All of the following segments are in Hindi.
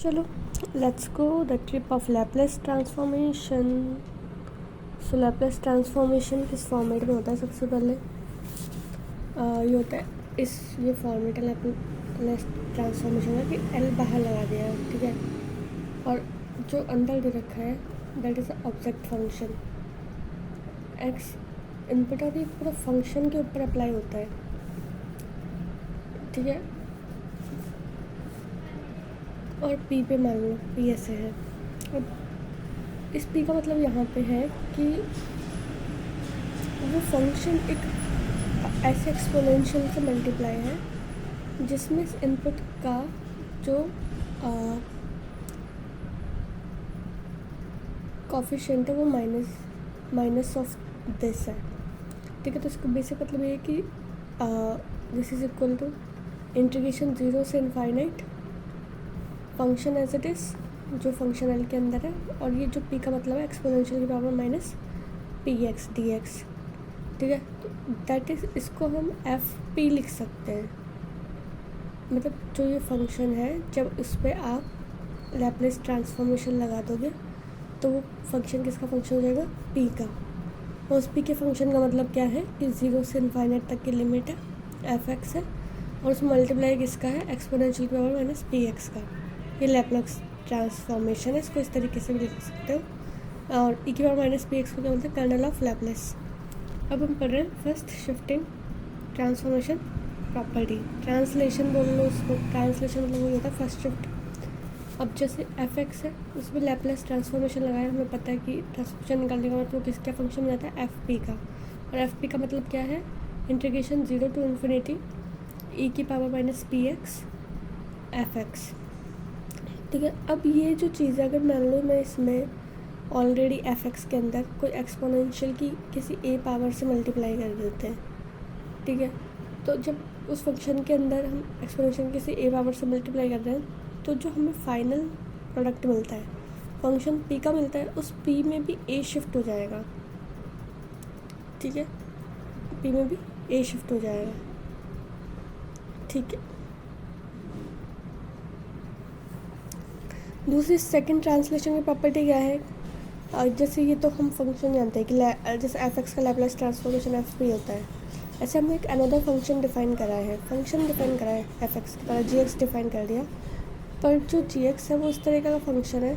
चलो let's go the trip of Laplace transformation. So Laplace transformation किस फॉर्मेट में होता है? सबसे पहले ये होता है ये फॉर्मेट है लैपलेस ट्रांसफॉर्मेशन का कि एल बाहर लगा दिया है, ठीक है, और जो अंदर दे रखा है that is object function x input और ये पूरा फंक्शन के ऊपर अप्लाई होता है, ठीक है। और पी पे मान लो पी ऐसे है। अब इस पी का मतलब यहाँ पे है कि वो फंक्शन एक ऐसे एक्सपोनेंशियल से मल्टीप्लाई है जिसमें इस इनपुट का जो कोफिशिएंट है वो माइनस ऑफ दिस है, ठीक है। तो इसका बेसिक मतलब ये है कि this is equal to integration 0 से infinite function as it is जो फंक्शन एल के अंदर है, और ये जो पी का मतलब है एक्सपोनेंशियल की power minus P x D x, ठीक है। तो दैट इज़ इसको हम एफ पी लिख सकते हैं। मतलब जो ये फंक्शन है जब इस पर आप लैपलेस ट्रांसफॉर्मेशन लगा दोगे तो वो फंक्शन किसका फंक्शन हो जाएगा? पी का। और उस पी के फंक्शन का मतलब क्या है कि 0 से इनफाइनाइट तक की लिमिट है एफ एक्स है, और उसमें मल्टीप्लाई किसका है? एक्सपोनेंशियल की पावर माइनस पी एक्स का। ये लैपलेस ट्रांसफॉर्मेशन है, इसको इस तरीके से भी लिख सकते हो। और ई की पावर माइनस पी एक्स को क्या बोलते हैं? Kernel of Laplace. अब हम पढ़ रहे हैं first shifting transformation property. Translation बोल लो उसको, ट्रांसलेशन मतलब वही होता है फर्स्ट शिफ्ट। अब जैसे एफ एक्स है उसमें लैपलेस ट्रांसफॉर्मेशन लगाया, हमें पता है कि ट्रांसफॉर्मेशन निकालने का मतलब वो किसका फंक्शन में जाता है? एफ पी का। और एफ पी का मतलब क्या है? इंटीग्रेशन 0 टू इन्फिनिटी ई की power minus P x F x, ठीक है। अब ये जो चीज़ है अगर मान लो मैं इसमें ऑलरेडी एफ एक्स के अंदर कोई एक्सपोनेंशियल की किसी ए पावर से मल्टीप्लाई कर देते हैं, ठीक है। तो जब उस फंक्शन के अंदर हम एक्सपोनेंशियल किसी ए पावर से मल्टीप्लाई कर रहे हैं तो जो हमें फाइनल प्रोडक्ट मिलता है फंक्शन पी का मिलता है, उस पी में भी ए शिफ्ट हो जाएगा, ठीक है। पी में भी ए शिफ्ट हो जाएगा, ठीक है। दूसरी सेकंड ट्रांसलेशन की प्रॉपर्टी क्या है? जैसे ये तो हम फंक्शन जानते हैं कि जैसे एफ एक्स का लैपलेस ट्रांसफॉर्मेशन एफ पी होता है, ऐसे हमने एक अनदर फंक्शन डिफाइन करा है, एफ एक्स की तरह जी एक्स डिफाइन कर दिया। पर जो जी एक्स है वो इस तरीके का फंक्शन है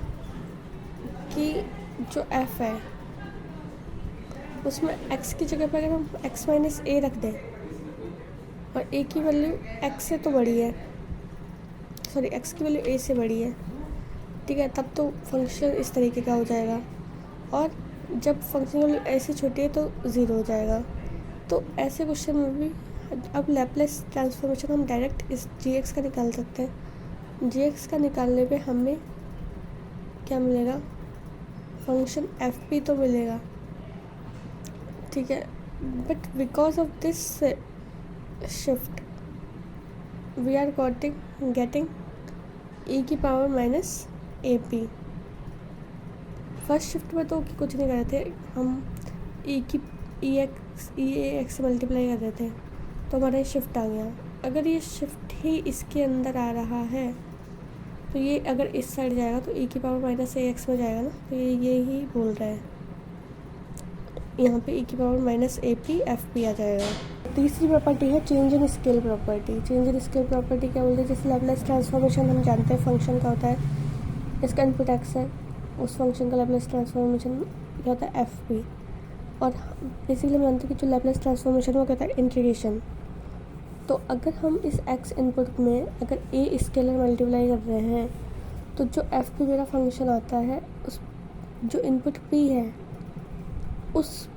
कि जो एफ है उसमें एक्स की जगह पर अगर हम एक्स माइनस ए रख दें और ए की वैल्यू एक्स से तो बड़ी है, सॉरी एक्स की वैल्यू ए से बड़ी है, ठीक है, तब तो फंक्शन इस तरीके का हो जाएगा। और जब फंक्शन वैल्यू ऐसे छोटी है तो 0 हो जाएगा। तो ऐसे क्वेश्चन में भी अब लैपलेस ट्रांसफॉर्मेशन हम डायरेक्ट इस जी एक्स का निकाल सकते हैं। जी एक्स का निकालने पे हमें क्या मिलेगा? फंक्शन एफ पी तो मिलेगा, ठीक है। But because of this shift we are getting E की power minus A P. First shift में तो कुछ नहीं कर रहे थे हम, ई एक्स से मल्टीप्लाई कर रहे थे तो हमारा ये शिफ्ट आ गया। अगर ये शिफ्ट ही इसके अंदर आ रहा है तो ये अगर इस साइड जाएगा तो ई की पावर माइनस ए एक्स में जाएगा ना, तो ये ही बोल रहा है यहाँ पे ई की power minus A P F P आ जाएगा। तीसरी प्रॉपर्टी है change in scale property. Change in scale property क्या बोलते हैं? जैसे लैपलेस ट्रांसफॉर्मेशन हम जानते हैं फंक्शन का होता है, इसका इनपुट एक्स है, उस फंक्शन का लैपलेस ट्रांसफॉर्मेशन क्या होता है? F P. और बेसिकली हम जानते हैं कि जो लैपलेस ट्रांसफॉर्मेशन वो कहता है इंटीग्रेशन। तो अगर हम इस एक्स इनपुट में अगर ए स्केलर मल्टीप्लाई कर रहे हैं तो जो एफ पी मेरा फंक्शन आता है उस जो इनपुट पी है उस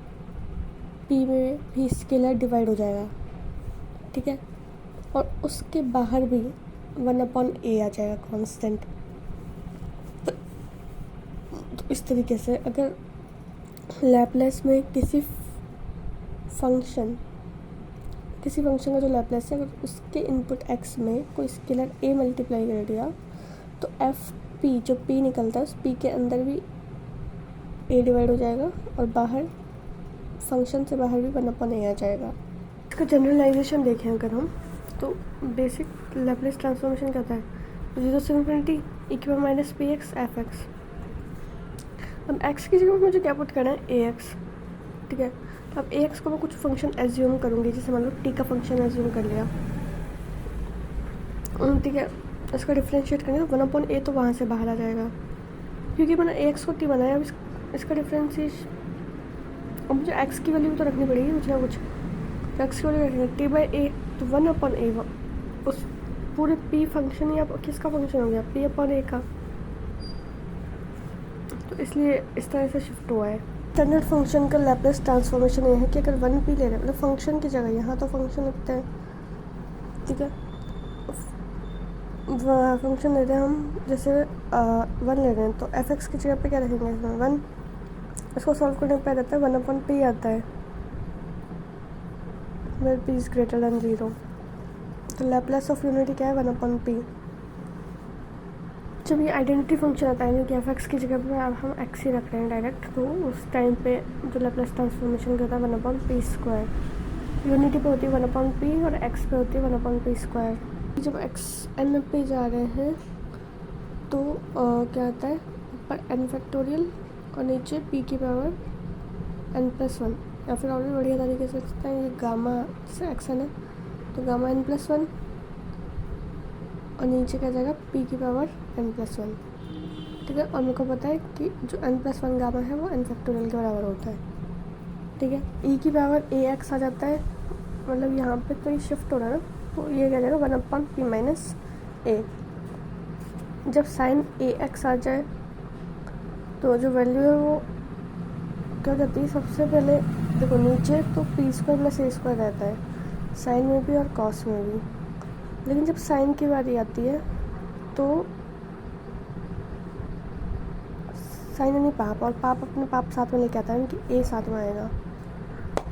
पी में भी स्केलर डिवाइड हो जाएगा, ठीक है। और उसके बाहर भी 1/a आ जाएगा कांस्टेंट। तो इस तरीके से अगर लैपलेस में किसी फंक्शन का जो लैपलेस है अगर उसके इनपुट एक्स में कोई स्केलर ए मल्टीप्लाई कर दिया तो एफ पी जो पी निकलता है उस पी के अंदर भी ए डिवाइड हो जाएगा और बाहर फंक्शन से बाहर भी 1/a आ जाएगा। इसका जनरलाइजेशन देखें अगर हम तो बेसिक लैपलेस ट्रांसफॉर्मेशन क्या होता है? 0 से इन्फिनिटी ई की power minus P x F x. अब एक्स की जगह मुझे क्या पुट करना है, ए एक्स, ठीक है। तो अब ए एक्स को मैं कुछ फंक्शन एज्यूम करूँगी, जैसे मान लो टी का फंक्शन एज्यूम कर लिया, ठीक है। इसका डिफ्रेंशिएट करेंगे तो 1/a तो वहाँ से बाहर आ जाएगा, क्योंकि मैंने ए एक्स को टी बनाया। अब इसका डिफ्रेंशिएशन, अब मुझे एक्स की वैल्यू भी तो रखनी पड़ेगी कुछ ना कुछ, तो एक्स की वैल्यू रखेंगे टी बाई ए, तो 1/a उस पूरे पी फंक्शन या किसका फंक्शन हो गया, p/a का, तो इसलिए इस तरह से शिफ्ट हुआ है। स्टैंडर्ड फंक्शन का लैप्लेस ट्रांसफॉर्मेशन ये है कि अगर 1p ले रहे हैं, मतलब फंक्शन की जगह यहाँ तो फंक्शन लिखते हैं, ठीक है। फंक्शन ले रहे हैं हम, जैसे 1 ले रहे हैं, तो एफ एक्स की जगह पे क्या रखेंगे, इसमें 1। इसको सॉल्व करने पे रहता है 1/p आता है, where p is greater than 0। तो लैप्लेस ऑफ यूनिटी क्या है, 1/p। जब ये आइडेंटिटी फंक्शन आता है, यानी कि एफ एक्स की जगह पे अब हम एक्स ही रख रहे हैं डायरेक्ट, तो उस टाइम पे जो लैप्लेस ट्रांसफॉर्मेशन होता है 1/p²। यूनिटी पे होती है 1/p और एक्स पे होती है 1/p²। जब एक्स एन पे जा रहे हैं तो क्या आता है, ऊपर n फैक्टोरियल और नीचे p की पावर n+1, या फिर और भी बढ़िया तरीके से सकते हैं, ये गामा से एक्स एन है तो गामा n+1, और नीचे क्या जाएगा p की पावर n+1, ठीक है। और मेरे को पता है कि जो n+1 गामा है वो n फैक्टोरियल के बराबर होता है, ठीक है। e की पावर ए एक्स आ जाता है, मतलब यहाँ पे तो ये शिफ्ट हो रहा है ना, तो ये क्या जाएगा 1/p-a। जब साइन ए एक्स आ जाए तो जो वैल्यू है वो क्या हो जाती है, सबसे पहले देखो नीचे तो p² + a² रहता है, साइन में भी और कॉस में भी। लेकिन जब साइन की बारी आती है तो साइन यानी पाप, और पाप अपने पाप साथ में लेके आता है, कि ए साथ में आएगा,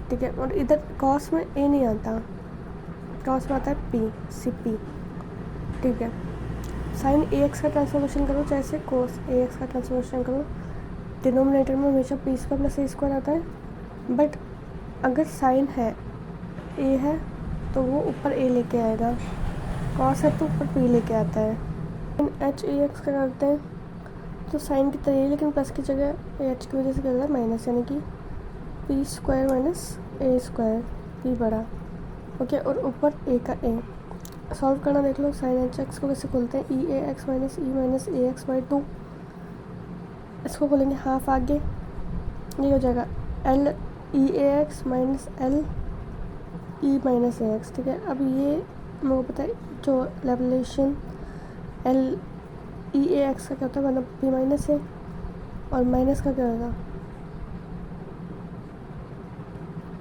ठीक है। और इधर कॉस में ए नहीं आता, कॉस में आता है पी, सी पी, ठीक है। साइन ए एक्स का ट्रांसफॉर्मेशन करो, चाहे से कोस ए एक्स का ट्रांसफॉर्मेशन करो, डिनोमिनेटर में हमेशा p² + a² आता है। बट अगर साइन है ए है तो वो ऊपर ए लेके आएगा, कॉस है तो ऊपर p लेके आता है। एच ए एक्स का करते हैं तो साइन की तरह, लेकिन प्लस की जगह एच की वजह से क्या होता है माइनस, यानी कि p² - a², p बड़ा, ओके। और ऊपर a का a सॉल्व करना देख लो, साइन एच एक्स को कैसे खोलते हैं, E A X minus E minus A x by 2, इसको खोलेंगे हाफ आगे, ये हो जाएगा L E A X minus L E minus A X, ठीक है। अब ये मेरे को पता है जो लैप्लेशियन एल ई ए एक्स का क्या होता है, 1/p-a, और माइनस का क्या होगा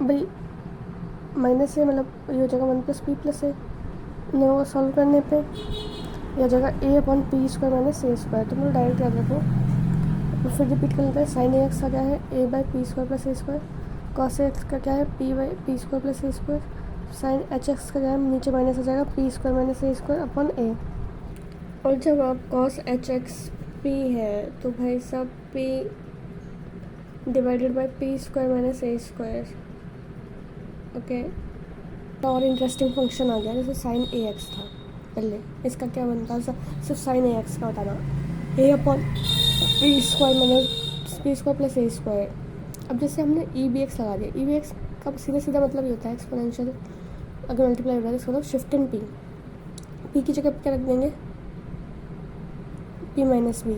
भाई, माइनस ए मतलब ये हो जाएगा 1+p+a। इन दोनों को सॉल्व करने पे यह जगह a/p² - a², तो मतलब डायरेक्ट याद रखो। फिर रिपीट कर लेते हैं, साइन ए एक्स का क्या है, a/p² + a², cos A x का क्या है, p/p² + a², sine h x का क्या है, नीचे माइनस आ जाएगा p² - a²/a। और जब आप कॉस एच एक्स p है तो भाई सब p divided by p² - a², okay. और इंटरेस्टिंग फंक्शन आ गया, जैसे साइन ए एक्स था पहले, इसका क्या बनता है, सिर्फ साइन ए एक्स का बताना, a/p² + a²। अब जैसे हमने ई बी एक्स लगा दिया, ई बी एक्स का सीधा सीधा मतलब ये होता है एक्सपोनेंशियल, अगर मल्टीप्लाई हो रहा है इसका मतलब शिफ्ट इन पी, पी की जगह क्या रख देंगे, p-b,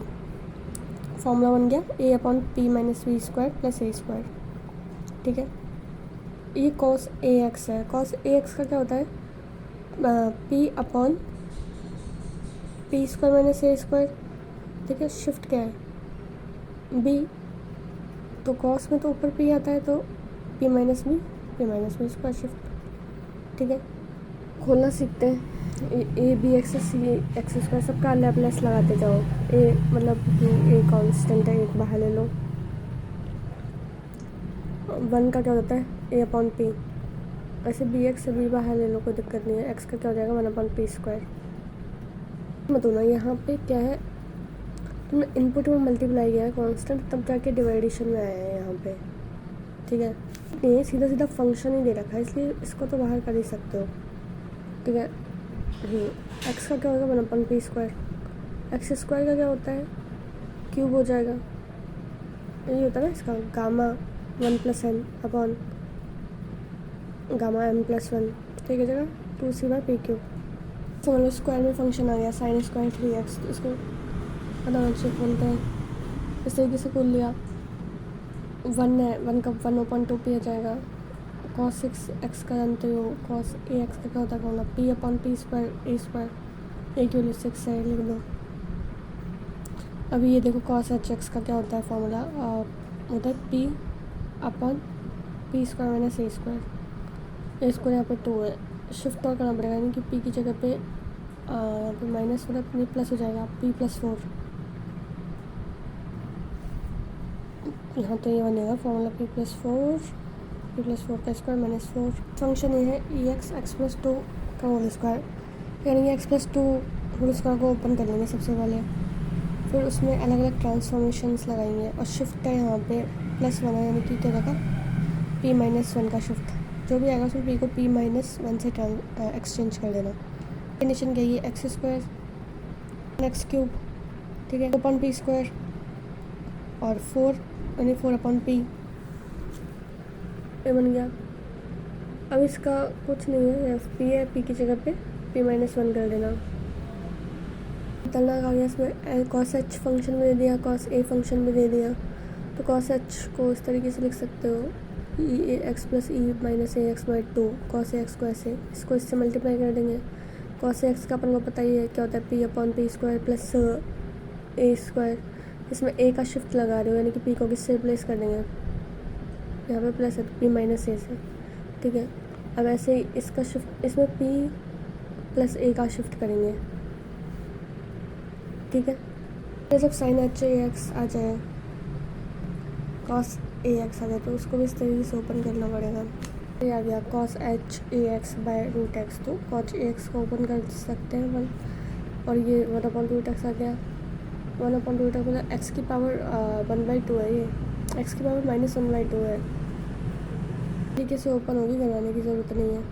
फॉर्मूला बन गया a/p-b² + a², ठीक है। ये कॉस ए एक्स है, कॉस ए एक्स का क्या होता है, p/p² - a², ठीक है। शिफ्ट क्या है, b, तो कॉस में तो ऊपर p आता है तो p-b शिफ्ट, ठीक है। खोलना सीखते हैं, A B x C x², सबका लैप्लेस लगाते जाओ, ए मतलब कि ए कांस्टेंट है, एक बाहर ले लो, 1 का क्या होता है a/p, ऐसे बी एक्स से बी बाहर ले लो, कोई दिक्कत नहीं है। एक्स का क्या हो जाएगा 1/p²। मत होना, यहाँ पे क्या है, तुमने इनपुट में मल्टीप्लाई किया है कांस्टेंट, तब जाके डिवाइडेशन में आया है यहाँ पे, ठीक है। ये सीधा सीधा फंक्शन ही दे रखा है, इसलिए इसको तो बाहर कर ही सकते हो, ठीक है। एक्स का क्या होगा 1/p², एक्स स्क्वायर का क्या होता है, क्यूब हो जाएगा, यही होता है ना इसका, gamma 1+n upon gamma m+1, ठीक है जगह 2c/p³। समझ लो स्क्वायर में फंक्शन आ गया sin स्क्वायर 3x, तो इसको अनावश्यक बोलते हैं। इस तरीके से खोल लिया, 1 है, 1 का 1/2p आ जाएगा। cos 6x का जानते हो, cos ax का क्या होता है फॉर्मूला, p/p² a² a की वैल्यू 6 है, लिख दो। अभी ये देखो cos hx का क्या होता है फॉर्मूला, होता है p/p² a², a² यहाँ पे 2 है, शिफ्ट और करना पड़ेगा, यानी कि p की जगह पे यहाँ पे माइनस होगा, अपनी प्लस हो जाएगा p+4। यहाँ तो ये बनेगा फॉर्मूला p+4 का स्क्वायर -4। फंक्शन ये है ex x+2 का होल स्क्वायर, यानी x+2 होल स्क्वायर को ओपन कर लेंगे सबसे पहले, फिर उसमें अलग अलग ट्रांसफॉर्मेशंस लगाएंगे, और शिफ्ट है यहाँ पे +1 है, यानी कि क्या रहेगा p-1 का शिफ्ट, जो भी आएगा उसमें p को p-1 से एक्सचेंज कर देना। कंडीशन क्या है, x² x³, ठीक है, अपॉन p² और 4 यानी 4/p, ये बन गया। अब इसका कुछ नहीं है, एफ पी है, पी की जगह पे p-1 कर देना। खतरनाक आ गया इसमें, cos h फंक्शन में दे दिया, cos a फंक्शन में दे दिया, तो cos h को इस तरीके से लिख सकते हो, e(ax + e - ax/2 cos ax को ऐसे, इसको इससे मल्टीप्लाई कर देंगे। cos ax का अपन को पता ही है क्या होता है, p/p² प्लस a², इसमें a का शिफ्ट लगा रहे हो, यानी कि p को किससे रिप्लेस कर देंगे, यहाँ पे प्लस है p-a से, ठीक है। अब ऐसे ही इसका शिफ्ट, इसमें p + a का शिफ्ट करेंगे, ठीक है। तो जब sin h आ जाए, cos ax आ जाए, तो उसको भी इस तरीके से ओपन करना पड़ेगा। ये आ गया cos h/√x, तो cos ax को ओपन कर सकते हैं 1, और ये 1/√x आ गया, 1/√x मतलब x की पावर 1/2 है, ये x की पावर -1/2 है, तरीके से ओपन होगी, बनाने की ज़रूरत नहीं है।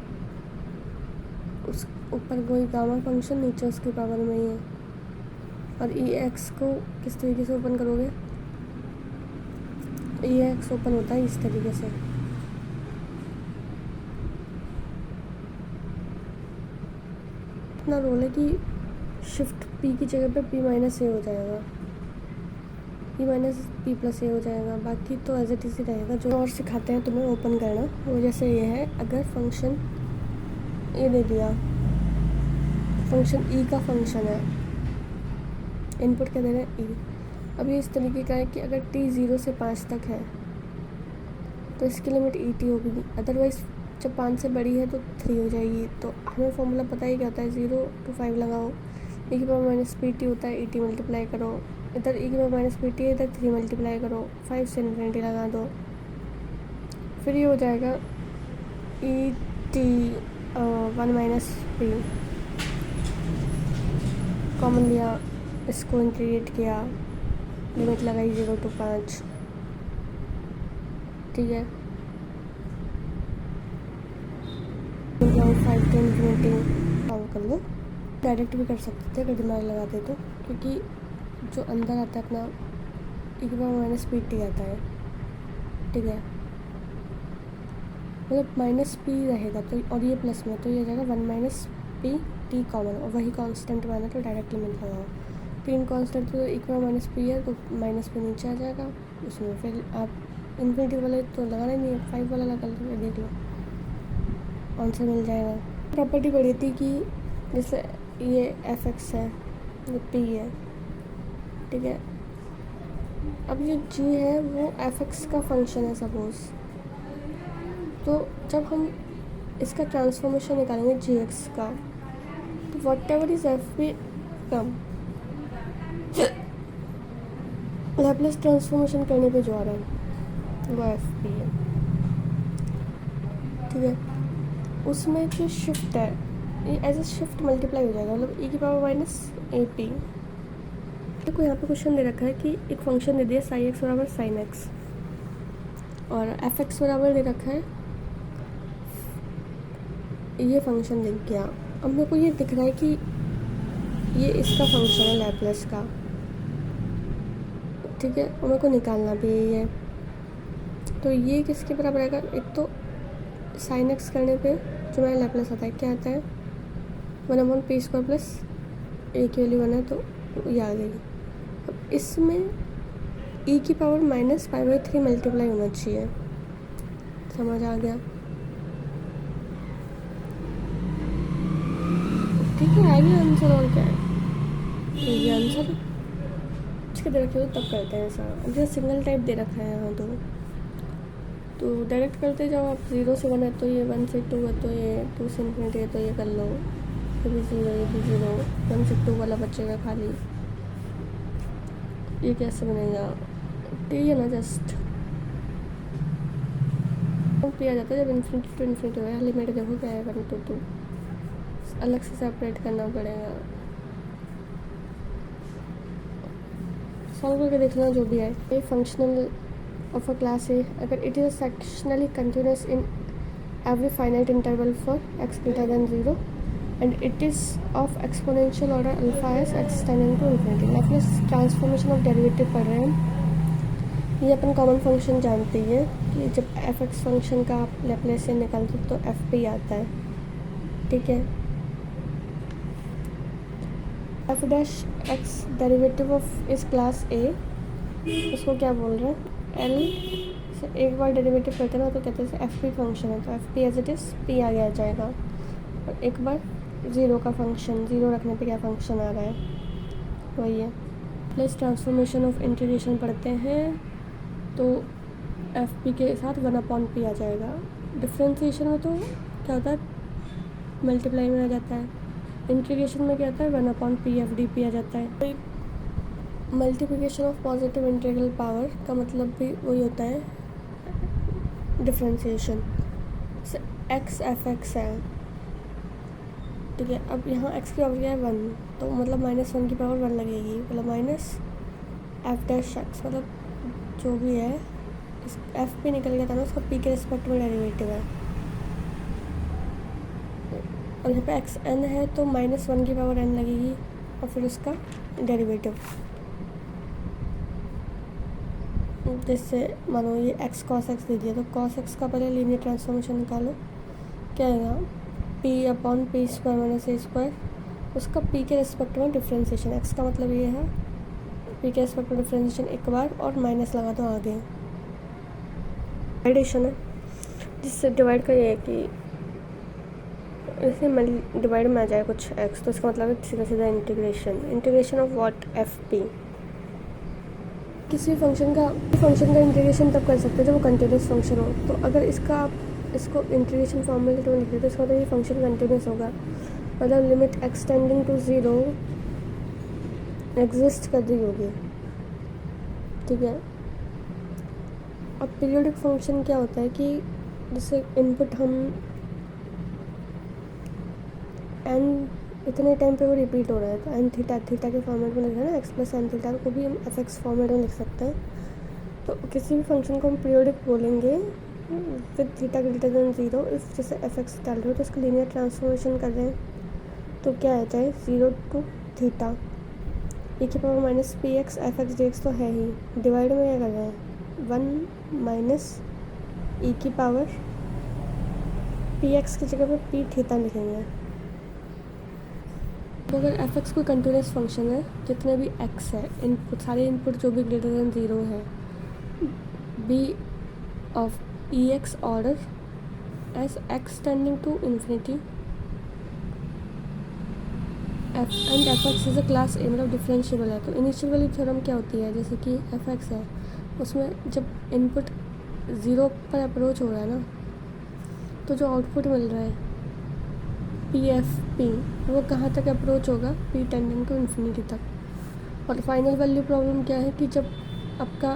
उस ऊपर कोई गामा फंक्शन, नीचे उसकी पावर में ही है। और ex को किस तरीके से ओपन करोगे, ex ओपन होता है इस तरीके से, इतना रोल है कि शिफ्ट p की जगह पे p-a हो जाएगा, p-p+a हो जाएगा, बाकी तो एज इट इज़ ही रहेगा। जो और सिखाते हैं तुम्हें ओपन करना, वो जैसे ये है, अगर फंक्शन ये दे दिया, फंक्शन e का फंक्शन है, इनपुट क्या दे रहे हैं e, अब ये इस तरीके का है कि अगर t 0 से 5 तक है तो इसकी लिमिट et होगी, अदरवाइज़ जब 5 से बड़ी है तो 3 हो जाएगी। तो हमें फॉर्मूला पता ही क्या होता है, 0 to 5 लगाओ, e⁻pt होता है, et मल्टीप्लाई करो, इधर e⁻pt है, इधर 3 मल्टीप्लाई करो, 5 से इन्फिनिटी लगा दो, फिर ये हो जाएगा et 1 - p, कॉमन लिया, इसको इंटीग्रेट किया, लिमिट लगाई 0 to 5, ठीक है, 5 to इन्फिनिटी काम कर लो। डायरेक्ट भी कर सकते थे अगर दिमाग लगाते तो, क्योंकि जो अंदर आता है अपना e⁻pt आता है, ठीक है, मतलब -p रहेगा तो, और ये प्लस में, तो ये हो जाएगा 1 - p t कॉमन, और वही कांस्टेंट माना तो डायरेक्ट लिमिट लगाओ, तीन कांस्टेंट तो e⁻p है, तो -p नीचे आ जाएगा, उसमें फिर आप इन्फिनिटी वाले तो लगाना ही नहीं है, 5 वाला लगा लो, देख लो आंसर मिल जाएगा। प्रॉपर्टी पड़ी थी कि जैसे ये f(x) है, ये p है, ठीक है, अब ये g है वो f(x) का फंक्शन है सपोज, तो जब हम इसका ट्रांसफॉर्मेशन निकालेंगे gx का, तो whatever is f पे कम लैप्लेस ट्रांसफॉर्मेशन करने पे जो आ रहा है वो एफ पी है, ठीक है। उसमें जो शिफ्ट है ये एज ए शिफ्ट मल्टीप्लाई हो जाएगा, मतलब e⁻ AP। देखो यहाँ पे क्वेश्चन दे रखा है कि एक फंक्शन दे दिया sin x बराबर sin x, और f(x) बराबर दे रखा है ये फंक्शन दिख गया। अब मेरे को ये दिख रहा है कि ये इसका फंक्शन है लैपलेस का, ठीक है, और मेरे को निकालना भी यही है। तो ये किसके बराबर आएगा, एक तो साइन एक्स करने पे जो मेरा लैपलेस आता है क्या आता है, 1/p² प्लस ए की वैल्यू 1 है तो ये आ जाएगी। अब इसमें e की पावर -π/3 मल्टीप्लाई होना चाहिए, समझ आ गया, ठीक है, आ गया आंसर। और क्या है ये आंसर, इसके दे रखे हो तब करते हैं ऐसा। अब जैसे सिंगल टाइप दे रखा है यहाँ तो डायरेक्ट करते जाओ आप। 0 से 1 है तो ये, 1 से 2 है तो ये, 2 से इन्फिनिटी है तो ये कर लो, ये भी 0, ये भी 0, 1 से 2 वाला बचेगा खाली। ये कैसे बनेगा, ठीक है ना, जस्ट पे आ जाता है जब इन्फिनिटी टू इन्फिनिटी हो। लिमिट देखो क्या है, 1 to 2 अलग से सेपरेट करना पड़ेगा, सॉल्व करके देखना जो भी है। A functional of a class A अगर it is sectionally continuous in every finite interval for X greater than 0 and it is of exponential order alpha as X tending to infinity. Laplace transformation of derivative पढ़ रहे हैं। ये अपन कॉमन फंक्शन जानते हैं कि जब एफ एक्स फंक्शन का आप लैपलेस से निकालते तो एफ पे आता है, ठीक है। F dash x derivative of इस क्लास ए, इसको क्या बोल रहे हैं, एल से एक बार डेरिवेटिव करते ना तो कहते हैं एफ पी फंक्शन है तो F P as it is P आ गया जाएगा। और एक बार 0 का फंक्शन, 0 रखने पे क्या फंक्शन आ रहा है वही है। प्लस ट्रांसफॉर्मेशन ऑफ इंटीग्रेशन पढ़ते हैं तो एफ पी के साथ 1/p आ जाएगा। डिफ्रेंसिएशन में तो क्या होता है, मल्टीप्लाई में आ जाता है। इंटीग्रेशन में क्या आता है, 1/p एफ डी पी आ जाता है। Multiplication of positive integral power का मतलब भी वही होता है, डिफ्रेंसिएशन। एक्स एफ एक्स है, ठीक है। अब यहाँ एक्स की पावर क्या है 1, तो मतलब -1 की पावर 1 लगेगी, मतलब माइनस एफ डैश एक्स, मतलब जो भी है इस एफ पे निकल गया था ना, उसका पी के रिस्पेक्ट में डेरिवेटिव है। और यहाँ पे एक्स एन है तो -1 की पावर n लगेगी और फिर उसका डेरिवेटिव। जैसे मानो ये एक्स कॉस एक्स दे दिया तो कॉस एक्स का पहले लीनियर ट्रांसफॉर्मेशन निकालो, क्या आएगा, p/p² - a², उसका p के रिस्पेक्ट में डिफ्रेंसिएशन। एक्स का मतलब ये है p के रिस्पेक्ट में डिफ्रेंसिएशन एक बार और माइनस लगा दो आगे। डिवाइडेशन है, जिससे डिवाइड का ये है कि इसे डिवाइड में आ जाए कुछ एक्स, तो इसका मतलब है सीधा सीधा integration of what F P. किसी फंक्शन का इंटीग्रेशन तब कर सकते हैं जब वो कंटिन्यूस फंक्शन हो। तो अगर इसको इंटीग्रेशन फॉर्म में लिख देते तो इसका मतलब ये फंक्शन कंटिन्यूस होगा, मतलब limit x tending to 0 exist कर रही होगी, ठीक है। अब पीरियोडिक फंक्शन क्या होता है कि जैसे इनपुट हम एन इतने टाइम पे वो रिपीट हो रहा है तो एन थीटा के फॉर्मेट में लिखा है ना, एक्स प्लस एन थीटा को भी हम एफ एक्स फॉर्मेट में लिख सकते हैं। तो किसी भी फंक्शन को हम पीरियोडिक बोलेंगे with theta greater than 0 if जैसे एफ एक्स डाल रहे हो तो इसका लीनियर ट्रांसफॉर्मेशन कर रहे हैं तो क्या आता है 0 to थीटा e की power -px F x D x तो है ही, डिवाइड में क्या कर रहे हैं 1 माइनस e की पावर पी एक्स की जगह पे पी थीटा लिखेंगे। तो अगर एफ एक्स कोई कंटिन्यूस फंक्शन है, जितने भी एक्स है इनपुट, सारे इनपुट जो भी ग्रेटर देन 0 है, B of e x order as x tending to infinity f and f x is a class A, मतलब डिफरेंशिएबल है। तो इनिशियल वैल्यू थ्योरम क्या होती है, जैसे कि एफ एक्स है उसमें जब इनपुट 0 पर अप्रोच हो रहा है ना तो जो आउटपुट मिल रहा है पी एफ पी वो कहाँ तक अप्रोच होगा, पी टेंडिंग टू इन्फिनिटी तक। और फाइनल वैल्यू प्रॉब्लम क्या है कि जब आपका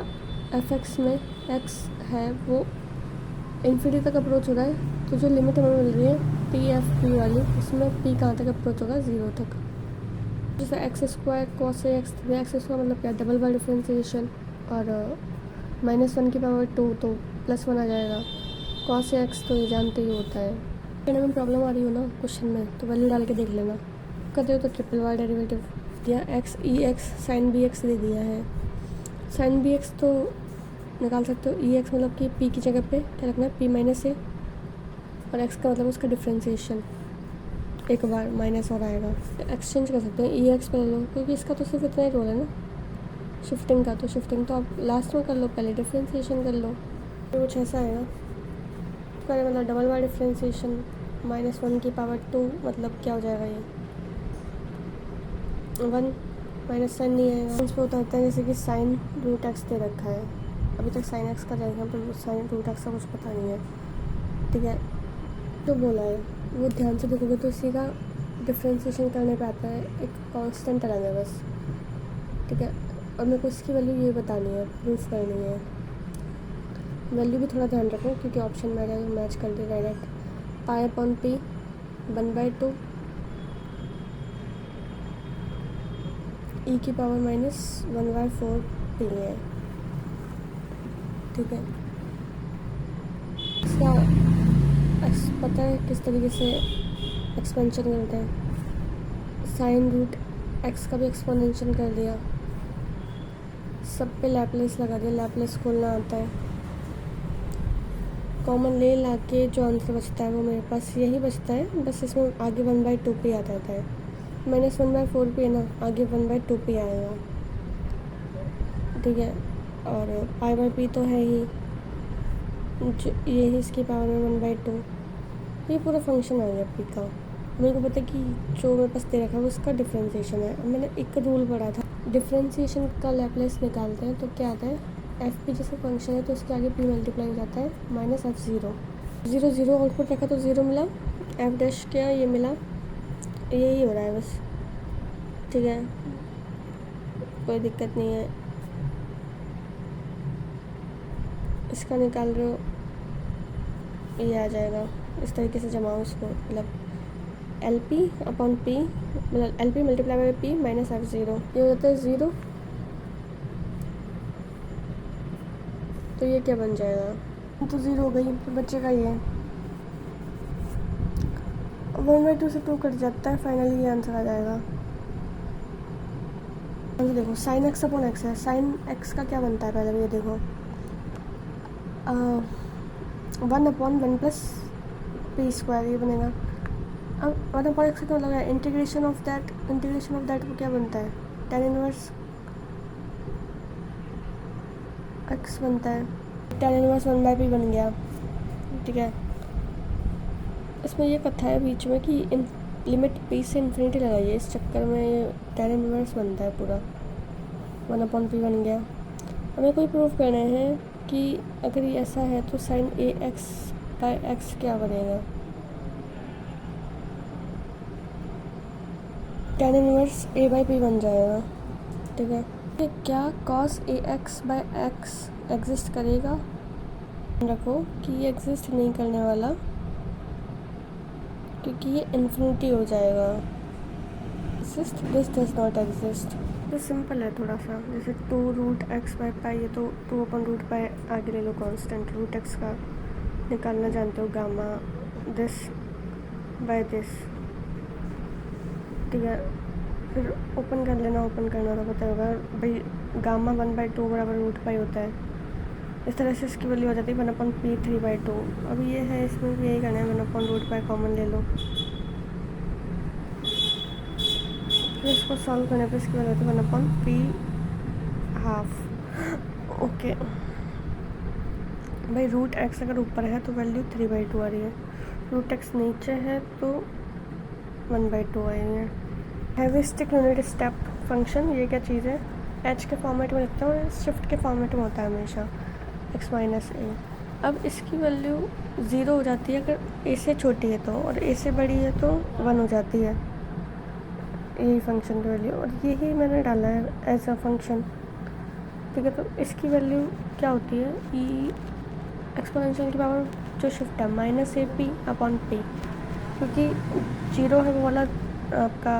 एफ एक्स में एक्स है वो इन्फिनिटी तक अप्रोच हो रहा है तो जो लिमिट हमें मिल रही है पी एफ पी वाली, उसमें पी कहाँ तक अप्रोच होगा 0 तक। जैसे x² cos x x² मतलब क्या, डबल बार डिफ्रेंसिएशन, और -1 की पावर 2 तो +1 आ जाएगा। cos x तो ये जानते ही होता है। कहने में प्रॉब्लम आ रही हो ना क्वेश्चन में तो वैल्यू डाल के देख लेना। करते हो तो ट्रिपल वाई डेरिवेटिव दिया, एक्स ई एक्स साइन बी एक्स दे दिया है। साइन बी एक्स तो निकाल सकते हो, ई एक्स मतलब कि पी की जगह पे क्या रखना है, पी माइनस ए, और एक्स का मतलब उसका डिफ्रेंसिएशन, एक बार माइनस और आएगा। एक्सचेंज कर सकते हैं, ई एक्स पे लो, क्योंकि इसका तो सिर्फ इतना ही रोल है ना शिफ्टिंग का, तो शिफ्टिंग तो आप लास्ट में कर लो, पहले डिफ्रेंसिएशन कर लो। तो कुछ ऐसा आएगा, पहले मतलब डबल बार डिफ्रेंसिएशन -1 की पावर 2, मतलब क्या हो जाएगा ये 1, माइनस साइन नहीं आएगा। इस पर उतरते हैं, जैसे कि साइन रूट एक्स दे रखा है, अभी तक साइन एक्स का जाएगा, तो साइन रूट एक्स का कुछ पता नहीं है, ठीक है। तो बोला है वो ध्यान से देखोगे तो इसी का डिफ्रेंसिएशन करने पे आता है, एक कांस्टेंट अलग है बस, ठीक है। और मेरे को इसकी वैल्यू ये बतानी है, प्रूफ करनी है। वैल्यू भी थोड़ा ध्यान रखो, क्योंकि ऑप्शन में अगर मैच कर दे डायरेक्ट, पाई अपॉन पी 1/2 ई की पावर -1/4 पी है, ठीक है। इसका पता है किस तरीके से एक्सपेंशन करते हैं, साइन रूट एक्स का भी एक्सपोनेंशियल कर दिया, सब पे लैपलेस लगा दिया, लैपलेस खोलना आता है, कॉमन ले ला के जो आंसर बचता है वो मेरे पास यही बचता है, बस इसमें आगे 1/2 पे आ जाता है, -1/4 पे ना, आगे 1/2 पे आएगा, ठीक है। और पाई बाई पी तो है ही, जो यही इसकी पावर में 1/2, ये पूरा फंक्शन आ गया पी का। मेरे को पता है कि जो मेरे पास दे रखा है वो उसका डिफ्रेंसिएशन है। मैंने एक रूल पढ़ा था, डिफ्रेंसिएशन का लैपलेस निकालते हैं तो क्या आता है, एफ पी जैसे फंक्शन है तो उसके आगे पी मल्टीप्लाई हो जाता है -f0, 0 0 आउटपुट रखा तो 0 मिला, एफ डैश क्या ये मिला, यही हो रहा है बस, ठीक है, कोई दिक्कत नहीं है। इसका निकाल रहे हो, ये आ जाएगा, इस तरीके से जमाओ इसको, मतलब एल पी अपॉन पी, मतलब L P multiply by P -f0, ये हो जाता है 0, तो ये क्या बन जाएगा, तो 0 हो गई, तो बचेगा ये 1/2 से 2 कट जाता है, फाइनली ये आंसर आ जाएगा। तो देखो साइन एक्स अपॉन एक्स है, साइन एक्स का क्या बनता है पहले ये देखो, 1/1 प्लस पी स्क्वायर, ये बनेगा। अब 1/x का मतलब है इंटीग्रेशन ऑफ दैट को क्या बनता है, tan इनवर्स x बनता है, tan इनवर्स 1/p बन गया, ठीक है। इसमें ये कथा है बीच में कि लिमिट p से इन्फिनिटी लगाइए, इस चक्कर में ये tan इनवर्स बनता है पूरा, 1/p बन गया। हमें कोई प्रूफ करना है कि अगर ये ऐसा है तो साइन ax/x क्या बनेगा, tan इनवर्स a/p बन जाएगा, ठीक है। ये क्या cos ax/x एग्जिस्ट करेगा, रखो कि ये एग्जिस्ट नहीं करने वाला, क्योंकि ये इन्फिनिटी हो जाएगा, दिस डज नॉट एग्जिस्ट। तो सिंपल है थोड़ा सा, जैसे 2√x/पाई, ये तो 2/√पाई आगे ले लो कांस्टेंट, रूट एक्स का निकालना जानते हो, गामा दिस बाय दिस, ठीक है। फिर ओपन कर लेना, ओपन करना तो पता होगा भाई, गामा 1/2 बराबर √पाई होता है, इस तरह से इसकी वैल्यू हो जाती है 1/p 3/2। अब ये है, इसमें भी यही करना है, 1/√पाई कॉमन ले लो, फिर इसको सॉल्व करने पे इसकी वैल्यू होती है 1/p हाफ, ओके भाई। रूट एक्स अगर ऊपर है तो वैल्यू 3/2 आ रही है, रूट एक्स नीचे है तो 1/2 आ रही है। हेविस्टिक यूनिट स्टेप फंक्शन, ये क्या चीज़ है, एच के फॉर्मेट में लिखता हूँ, शिफ्ट के फॉर्मेट में होता है हमेशा, x माइनस ए। अब इसकी वैल्यू 0 हो जाती है अगर a से छोटी है तो, और a से बड़ी है तो 1 हो जाती है, यही फंक्शन की वैल्यू, और यही मैंने डाला है एज अ फंक्शन, ठीक है। तो इसकी वैल्यू क्या होती है, ई एक्सपोनेंशियल की पावर जो शिफ्ट है -AP/p, क्योंकि 0 है वो वाला आपका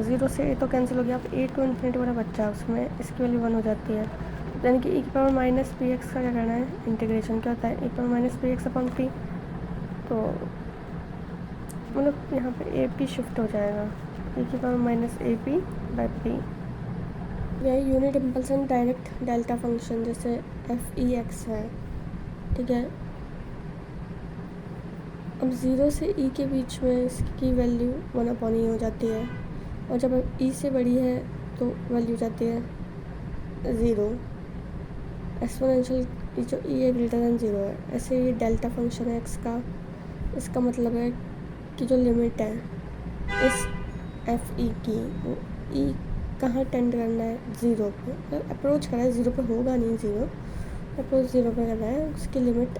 0 से a तो कैंसिल हो गया, अब a टू इन्फिनिटी वाला बच्चा, उसमें इसकी वैल्यू 1 हो जाती है, यानी कि e की पावर -px का क्या करना है, इंटीग्रेशन क्या होता है, e की पावर -px/p, तो मतलब यहाँ पे a p शिफ्ट हो जाएगा, ई की power minus A P by P. यह यूनिट इम्पल्सन डायरेक्ट डेल्टा फंक्शन जैसे एफ ई एक्स है, ठीक है। अब 0 से ई के बीच में इसकी वैल्यू 1/e हो जाती है, और जब ई से बड़ी है तो वैल्यू जाती है 0। एक्सपोनेंशियल जो ई है ग्रेटर दैन 0 है। ऐसे ये डेल्टा फंक्शन है एक्स का। इसका मतलब है कि जो लिमिट है इस एफ ई की, वो ई कहाँ टेंड करना है, 0 पे, मतलब अप्रोच कर रहा है 0 पे, होगा नहीं 0, अप्रोच 0 पे कर रहा है, उसकी लिमिट,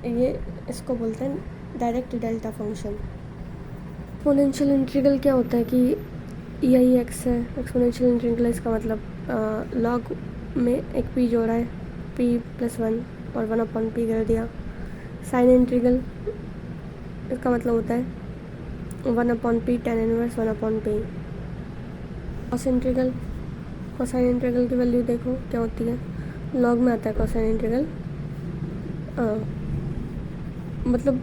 ये इसको बोलते हैं direct delta function. Exponential integral क्या होता है कि ई आई एक्स है, एक्सपोनेंशियल इंटीग्रल इसका मतलब लॉग में एक पी जोड़ा है, पी प्लस 1 और 1/p कर दिया। साइन इंटीग्रल इसका मतलब होता है 1/p tan inverse 1/p। Cos integral, cosine integral की वैल्यू देखो क्या होती है, लॉग में आता है कोसाइन इंटीग्रल। मतलब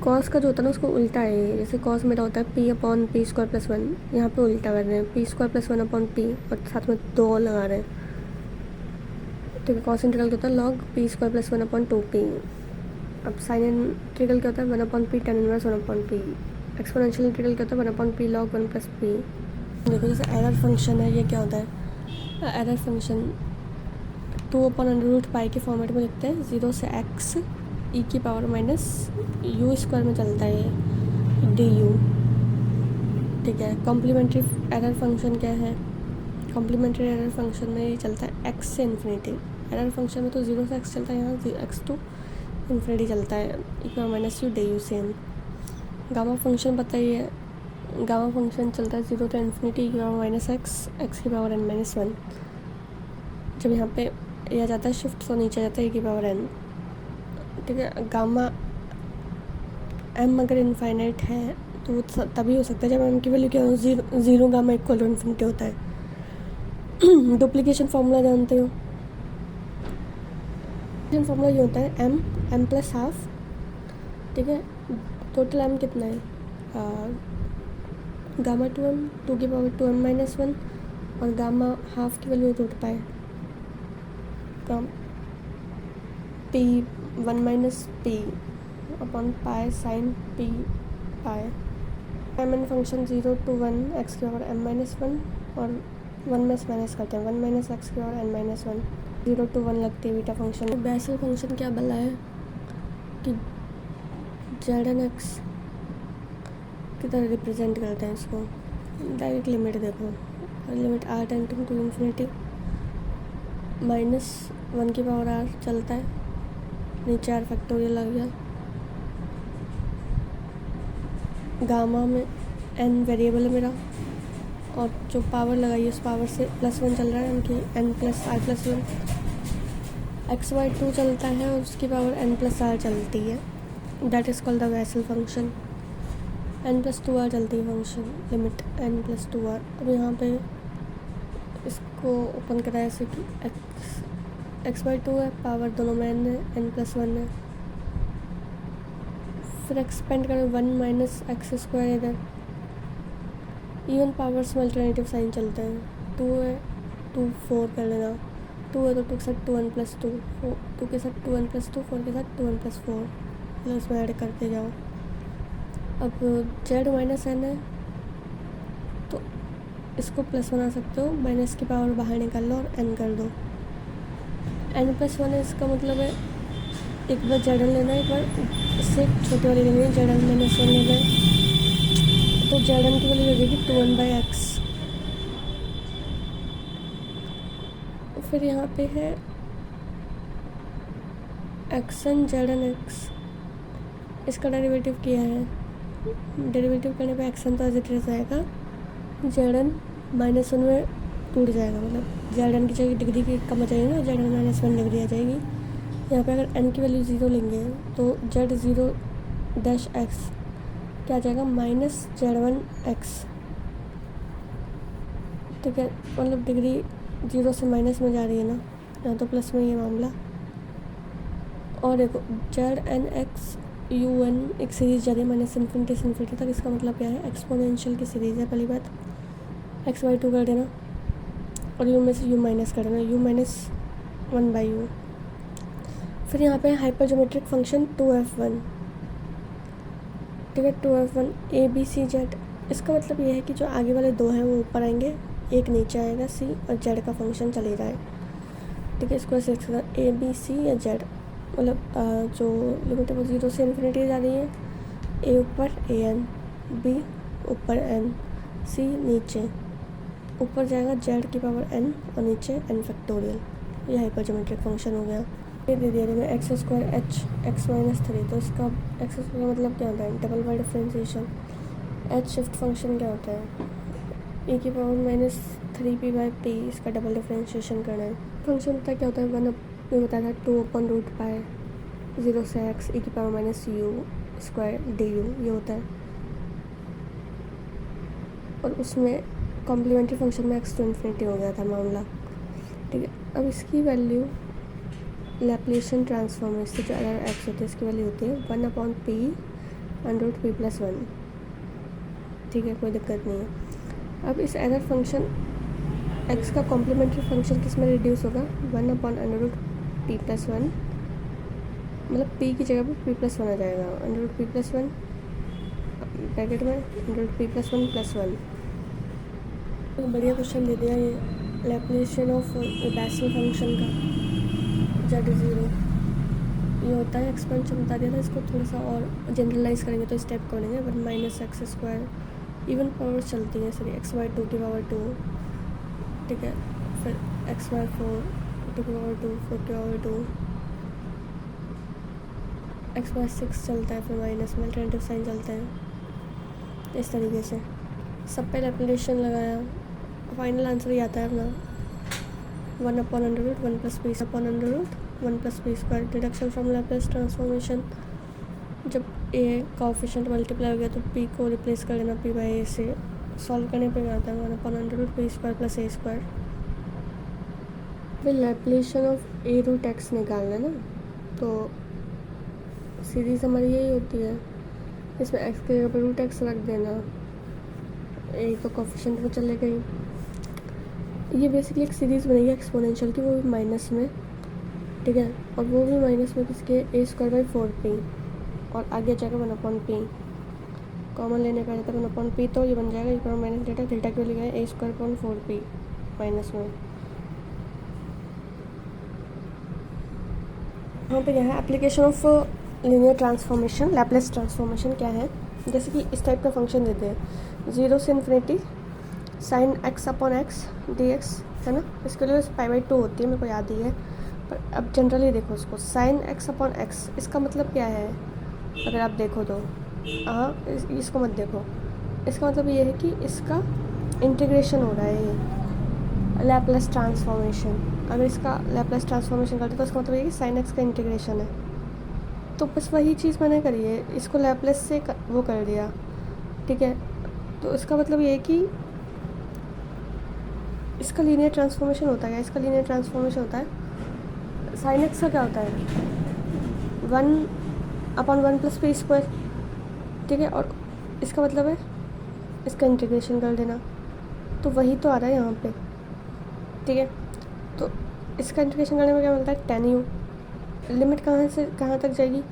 कॉस का जो होता है ना उसको उल्टा है ये। जैसे कॉस मेरा होता है p/p² + 1, यहाँ पे उल्टा कर रहे हैं p² + 1/p और साथ में 2 लगा रहे हैं, ठीक है। कॉस इंटीग्रल क्या होता है लॉग p² + 1/2p। अब साइन इंटीग्रल क्या होता है 1/p tan inverse 1/p। Exponential integral क्या होता है 1/p log 1 + p। देखो जैसे एरर फंक्शन है, ये क्या होता है, एरर फंक्शन 2/√π के फॉर्मेट में लिखते हैं। 0 से x e की पावर माइनस u² में चलता है ये du, ठीक है। कॉम्प्लीमेंट्री एरर फंक्शन क्या है, कॉम्प्लीमेंट्री एरर फंक्शन में ये चलता है x से इन्फिनिटी। एरर फंक्शन में तो 0 से x चलता है, यहाँ x to इन्फिनिटी चलता है, e की power minus u du same. Gamma function बताइए, गामा फंक्शन चलता है 0 से इन्फिनिटी e की पावर माइनस x की पावर n-1। जब यहाँ पे यह जाता है शिफ्ट तो नीचे जाता है e की पावर n, ठीक है। गामा m अगर इनफाइनाइट है तो वो तभी हो सकता है जब m की वैल्यू क्या हो, 0 गामा इक्वल टू इन्फिनिटी होता है। डुप्लीकेशन फार्मूला जानते हो, डुप्लीकेशन फार्मूला ये होता है m + हाफ, ठीक है। टोटल m कितना है, गामा 2m 2 की पावर 2m-1 और गामा हाफ की value √π p1-p/π sin p/π। mn function 0 to 1 x की पावर m-1 और 1 में माइनस करते हैं 1 - x की पावर n-1, 0 to 1 लगती है बीटा फंक्शन। बेसल फंक्शन क्या बोला है कि zn(x) की तरह रिप्रेजेंट करते हैं इसको। डायरेक्ट लिमिट देखो, limit r tending to infinity -1 की पावर r चलता है, नीचे r फैक्टोरियल लग गया। गामा में n वेरिएबल है मेरा, और जो पावर लगाई है उस पावर से +1 चल रहा है, उनकी n+r+1। x/2 चलता है और उसकी पावर n+r चलती है, that is called the Bessel function. n+2r चलती है फंक्शन, लिमिट n+2r। अब यहाँ पे इसको ओपन करा ऐसे कि x/2 है, पावर दोनों में n है, n+1 है, फिर एक्सपेंड करें 1 - x² इधर। इवन पावर्स में अल्टरनेटिव साइन चलते हैं, 2 है 2 4 कर लेना, 2 है तो 2 के साथ 2n+2, 2 के साथ 2n+2, 4 के साथ 2n+4, मतलब इसमें ऐड करते जाओ। अब z -n है तो इसको प्लस बना सकते हो, माइनस की पावर बाहर निकाल लो और n कर दो। n+1 है, इसका मतलब है एक बार z लेना है, एक बार इससे छोटे वाली लेनी है, z -1 लेना है, तो z की वैल्यू हो जाएगी 2n/x। फिर यहाँ पे है xn zn(x), इसका डेरिवेटिव किया है, डेरिवेटिव करने पे xn तो एज इट इज आएगा, zn -1 में टूट जाएगा, मतलब zn की जगह डिग्री की कम हो जाएगी ना, zn -1 डिग्री आ जाएगी। यहाँ पे अगर n की वैल्यू 0 लेंगे तो z0-x क्या आ जाएगा -z1x, ठीक है। मतलब डिग्री 0 से माइनस में जा रही है ना, यहाँ तो प्लस में ये मामला। और देखो zn(x) यू एन एक सीरीज़ जा रही है माइनस इन्फिनिटी से इन्फिनिटी तक। इसका मतलब क्या है, एक्सपोनेंशियल की सीरीज़ है। पहली बात x/2 कर देना और u में से u माइनस कर देना, u माइनस 1/u। फिर यहाँ पे हाइपर ज्योमेट्रिक फंक्शन 2f1, ठीक है, 2f1 a b c z। इसका मतलब ये है कि जो आगे वाले दो हैं वो ऊपर आएंगे, एक नीचे आएगा c, और z का फंक्शन चल ही रहा है, ठीक है। इसको ऐसे लिख सकते हैं a b c या z, मतलब जो लिमिट है वो 0 से इन्फिनिटी जा रही है। a ऊपर a n, b ऊपर n, c नीचे, ऊपर जाएगा z की पावर n और नीचे n फैक्टोरियल। ये हाइपर ज्योमेट्रिक फंक्शन हो गया। ये दे दिया मैंने x² h x-3, तो इसका x² का मतलब क्या होता है, double by differentiation. h shift function क्या होता है, e⁻−3p/p, इसका डबल डिफ्रेंशिएशन करना है। फंक्शन पता क्या होता है, वन ये बताया था 2/√π 0 से x e⁻u² du, ये होता है। और उसमें कॉम्प्लीमेंट्री फंक्शन में x to इन्फिनिटी हो गया था मामला, ठीक है। अब इसकी वैल्यू लैप्लेशियन ट्रांसफॉर्म है, इससे जो एरर x होती है इसकी वैल्यू होती है 1/p√p+1, ठीक है, कोई दिक्कत नहीं है। अब इस एरर फंक्शन x का कॉम्प्लीमेंट्री फंक्शन किस में रिड्यूस होगा, 1/√p+1, मतलब p की जगह पर p+1 आ जाएगा, √p+1 ब्रैकेट में √p+1+1। तो बढ़िया क्वेश्चन दे दिया ये लैप्लेशियन ऑफ बेसल फंक्शन का z0, ये होता है। एक्सपेंशन बता दिया था, इसको थोड़ा सा और जनरलाइज करेंगे तो स्टेप करेंगे। 1 - x² इवन पावर चलती है, सॉरी x/2 की पावर 2, ठीक है। फिर x/4 2 की पावर 2, 4 की पावर 2, x/6 चलता है, फिर माइनस में अल्टरनेटिव साइन चलता है। इस तरीके से सब पे लैप्लेशियन लगाया, फाइनल आंसर ही आता है अपना 1/√1+p/1/√1+p²। Deduction from Laplace transformation, जब a कोएफिशिएंट मल्टीप्लाई हो गया तो p को रिप्लेस कर देना p/a से, सॉल्व करने पे आता है 1/√p² + a²। फिर लैप्लेशियन ऑफ a√x निकालना है ना, तो सीरीज़ हमारी यही होती है, इसमें x की जगह पर √x रख देना, a तो कोएफिशिएंट में चले गई। ये बेसिकली एक सीरीज़ बनेगी एक्सपोनेंशियल की, वो भी माइनस में, ठीक है, और वो भी माइनस में किसके, a²/4p, और आगे जाएगा 1/p, कॉमन लेने का रहता है 1/p, तो ये बन जाएगा e⁻−θ, थीटा क्यों लिखा है, a²/4p माइनस में। यहाँ पे क्या है, application of linear transformation, Laplace transformation क्या है, जैसे कि इस टाइप का फंक्शन देते हैं 0 से इन्फिनिटी sin x/x dx, है ना, इसके लिए π/2 होती है, मेरे को याद ही है। पर अब जनरली देखो उसको, sin x/x, इसका मतलब क्या है, अगर आप देखो तो इसको मत देखो, इसका मतलब ये है कि इसका इंटीग्रेशन हो रहा है, ये लैप्लेस ट्रांसफॉर्मेशन। अगर इसका लैप्लेस ट्रांसफॉर्मेशन करते तो इसका मतलब ये कि sin x का इंटीग्रेशन है, तो बस वही चीज़ मैंने करी है, इसको लैप्लेस से वो कर दिया, ठीक है। तो इसका मतलब ये है कि इसका लीनियर ट्रांसफॉर्मेशन होता है, इसका लीनियर ट्रांसफॉर्मेशन होता है, sin x का क्या होता है 1/1+p², ठीक है, और इसका मतलब है इसका इंटीग्रेशन कर देना, तो वही तो आ रहा है यहाँ पे, ठीक है। तो इसका इंटीग्रेशन करने में क्या मिलता है, tan u, लिमिट कहाँ से कहाँ तक जाएगी,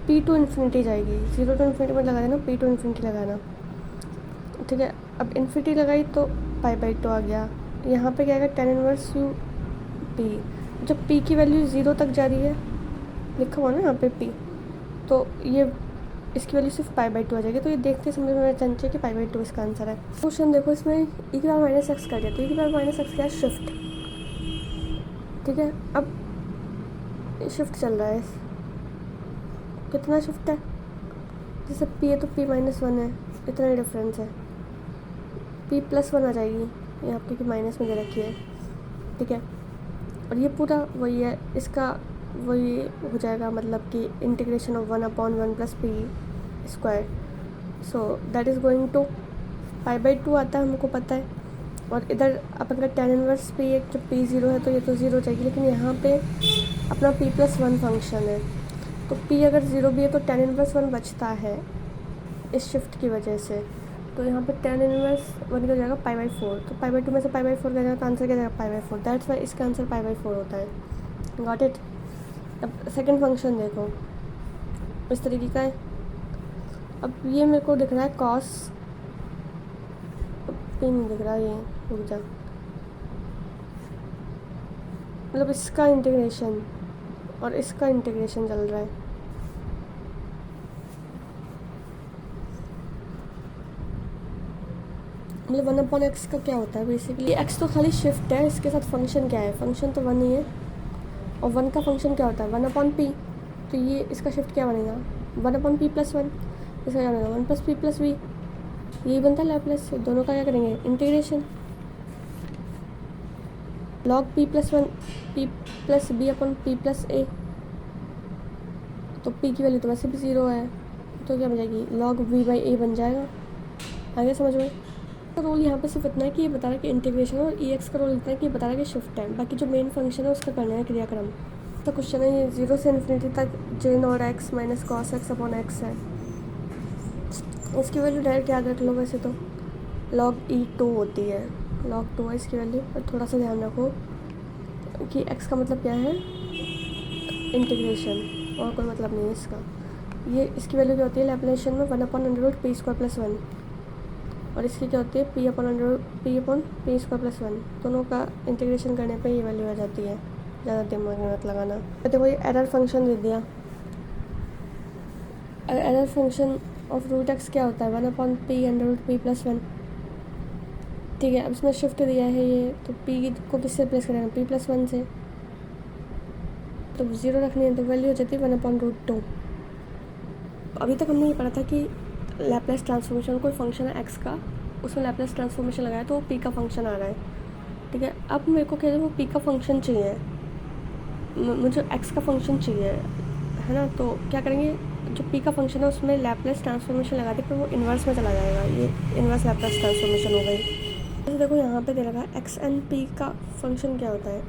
p to इन्फिनिटी जाएगी, 0 to इन्फिनिटी में लगा देना, p to इन्फिनिटी लगाना, ठीक है। अब इन्फिनिटी लगाई तो π/2 आ गया, यहाँ पे क्या आएगा tan इनवर्स u p, जब p की वैल्यू 0 तक जा रही है, लिखा हुआ ना यहाँ पे p, तो ये इसकी वैल्यू सिर्फ π/2 आ जाएगी। तो ये देखते समझ में आना चाहिए कि π/2 इसका आंसर है। क्वेश्चन देखो, इसमें e⁻−x कर दिया, तो e⁻−x क्या है, शिफ्ट, ठीक है। अब शिफ्ट चल रहा है, कितना शिफ्ट है, जैसे p है तो p-1 है, इतना ही डिफरेंस है, p+1 आ जाएगी, ये आपकी कि माइनस में दे रखी है, ठीक है। और ये पूरा वही है, इसका वही हो जाएगा, मतलब कि integration of 1/1+p², so that is going to π/2 आता है, हमको पता है। और इधर अपन का tan इनवर्स p जब p 0 है तो ये तो 0 हो जाएगी, लेकिन यहाँ पे अपना p+1 फंक्शन है, तो p अगर 0 भी है तो tan इनवर्स 1 बचता है इस शिफ्ट की वजह से। तो यहाँ पे tan इनवर्स 1 का हो जाएगा π/4, तो π/2 में से π/4 का जाएगा तो आंसर क्या जाएगा π/4। दैट्स वाई इसका आंसर π/4 होता है। Got it. अब सेकंड फंक्शन देखो, इस तरीके का है। अब ये मेरे को दिख रहा है cos, p नहीं दिख रहा, ये रुक जा, मतलब इसका इंटीग्रेशन और इसका इंटीग्रेशन चल रहा है। मतलब 1/x का क्या होता है बेसिकली, x तो खाली शिफ्ट है, इसके साथ फंक्शन क्या है, फंक्शन तो 1 ही है। और 1 का फंक्शन क्या होता है 1/p, तो ये इसका शिफ्ट क्या बनेगा 1/p+1, इसका क्या बनेगा 1+p+v, यही बनता है लैप्लेस। दोनों का क्या करेंगे इंटीग्रेशन, log p+1 p+b/p+a, तो p की वैल्यू तो वैसे भी 0 है, तो क्या बन log v/a बन जाएगा। आगे समझ में। का रोल यहाँ पे सिर्फ इतना है कि ये बता रहा है कि इंटीग्रेशन, और एक्स का रोल इतना है कि ये बता रहा है कि शिफ्ट है, बाकी जो मेन फंक्शन है उसका करना है क्रियाक्रम। तो क्वेश्चन है ये 0 से इन्फिनिटी तक j not x minus cos x/x है। इसकी वैल्यू डायरेक्ट याद रख लो, वैसे तो log e2 होती है, log 2 है इसकी वैल्यू। पर थोड़ा सा ध्यान रखो कि x का मतलब क्या है इंटीग्रेशन, और कोई मतलब नहीं है इसका। ये इसकी वैल्यू क्या होती है लैप्लेशियन में 1/√p²+1, और इसकी क्या होती है p/p²+1। दोनों का इंटीग्रेशन करने पे ये वैल्यू आ जाती है, ज़्यादा दिमाग में मत लगाना। देखो ये एरर फंक्शन दे दिया, एरर फंक्शन ऑफ √x क्या होता है 1/p√p+1, ठीक है। अब इसमें शिफ्ट दिया है ये, तो p को किससे रिप्लेस करेंगे p+1 से, तो 0 रखनी है, तो वैल्यू हो जाती है 1/√2। अभी तक हमने ये पढ़ा था कि लैप्लेस ट्रांसफॉर्मेशन कोई फंक्शन है x का, उसमें लैप्लेस ट्रांसफॉर्मेशन लगाया तो वो p का फंक्शन आ रहा है, ठीक है। अब मेरे को क्या है वो p का फंक्शन चाहिए, मुझे x का फंक्शन चाहिए, है ना। तो क्या करेंगे, जो p का फंक्शन है उसमें लैप्लेस ट्रांसफॉर्मेशन लगा दे, फिर वो इन्वर्स में चला जाएगा। ये इन्वर्स लैप्लेस ट्रांसफॉर्मेशन हो गई। तो देखो यहाँ पे दे रखा है x एंड p का फंक्शन क्या होता है,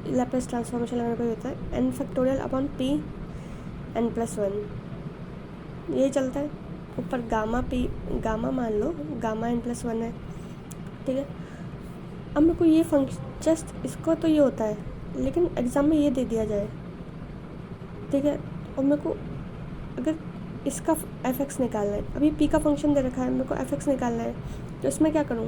लैप्लेस ट्रांसफॉर्मेशन लगाने पर होता है n⁴/p n+1, यही चलता है। ऊपर गामा मान लो, गामा n+1 है, ठीक है। अब मेरे को ये फंक्शन जस्ट इसको तो ये होता है, लेकिन एग्ज़ाम में ये दे दिया जाए, ठीक है। और मेरे को अगर इसका f(x) निकालना है, अभी p का फंक्शन दे रखा है, मेरे को f(x) निकालना है, तो इसमें क्या करूँ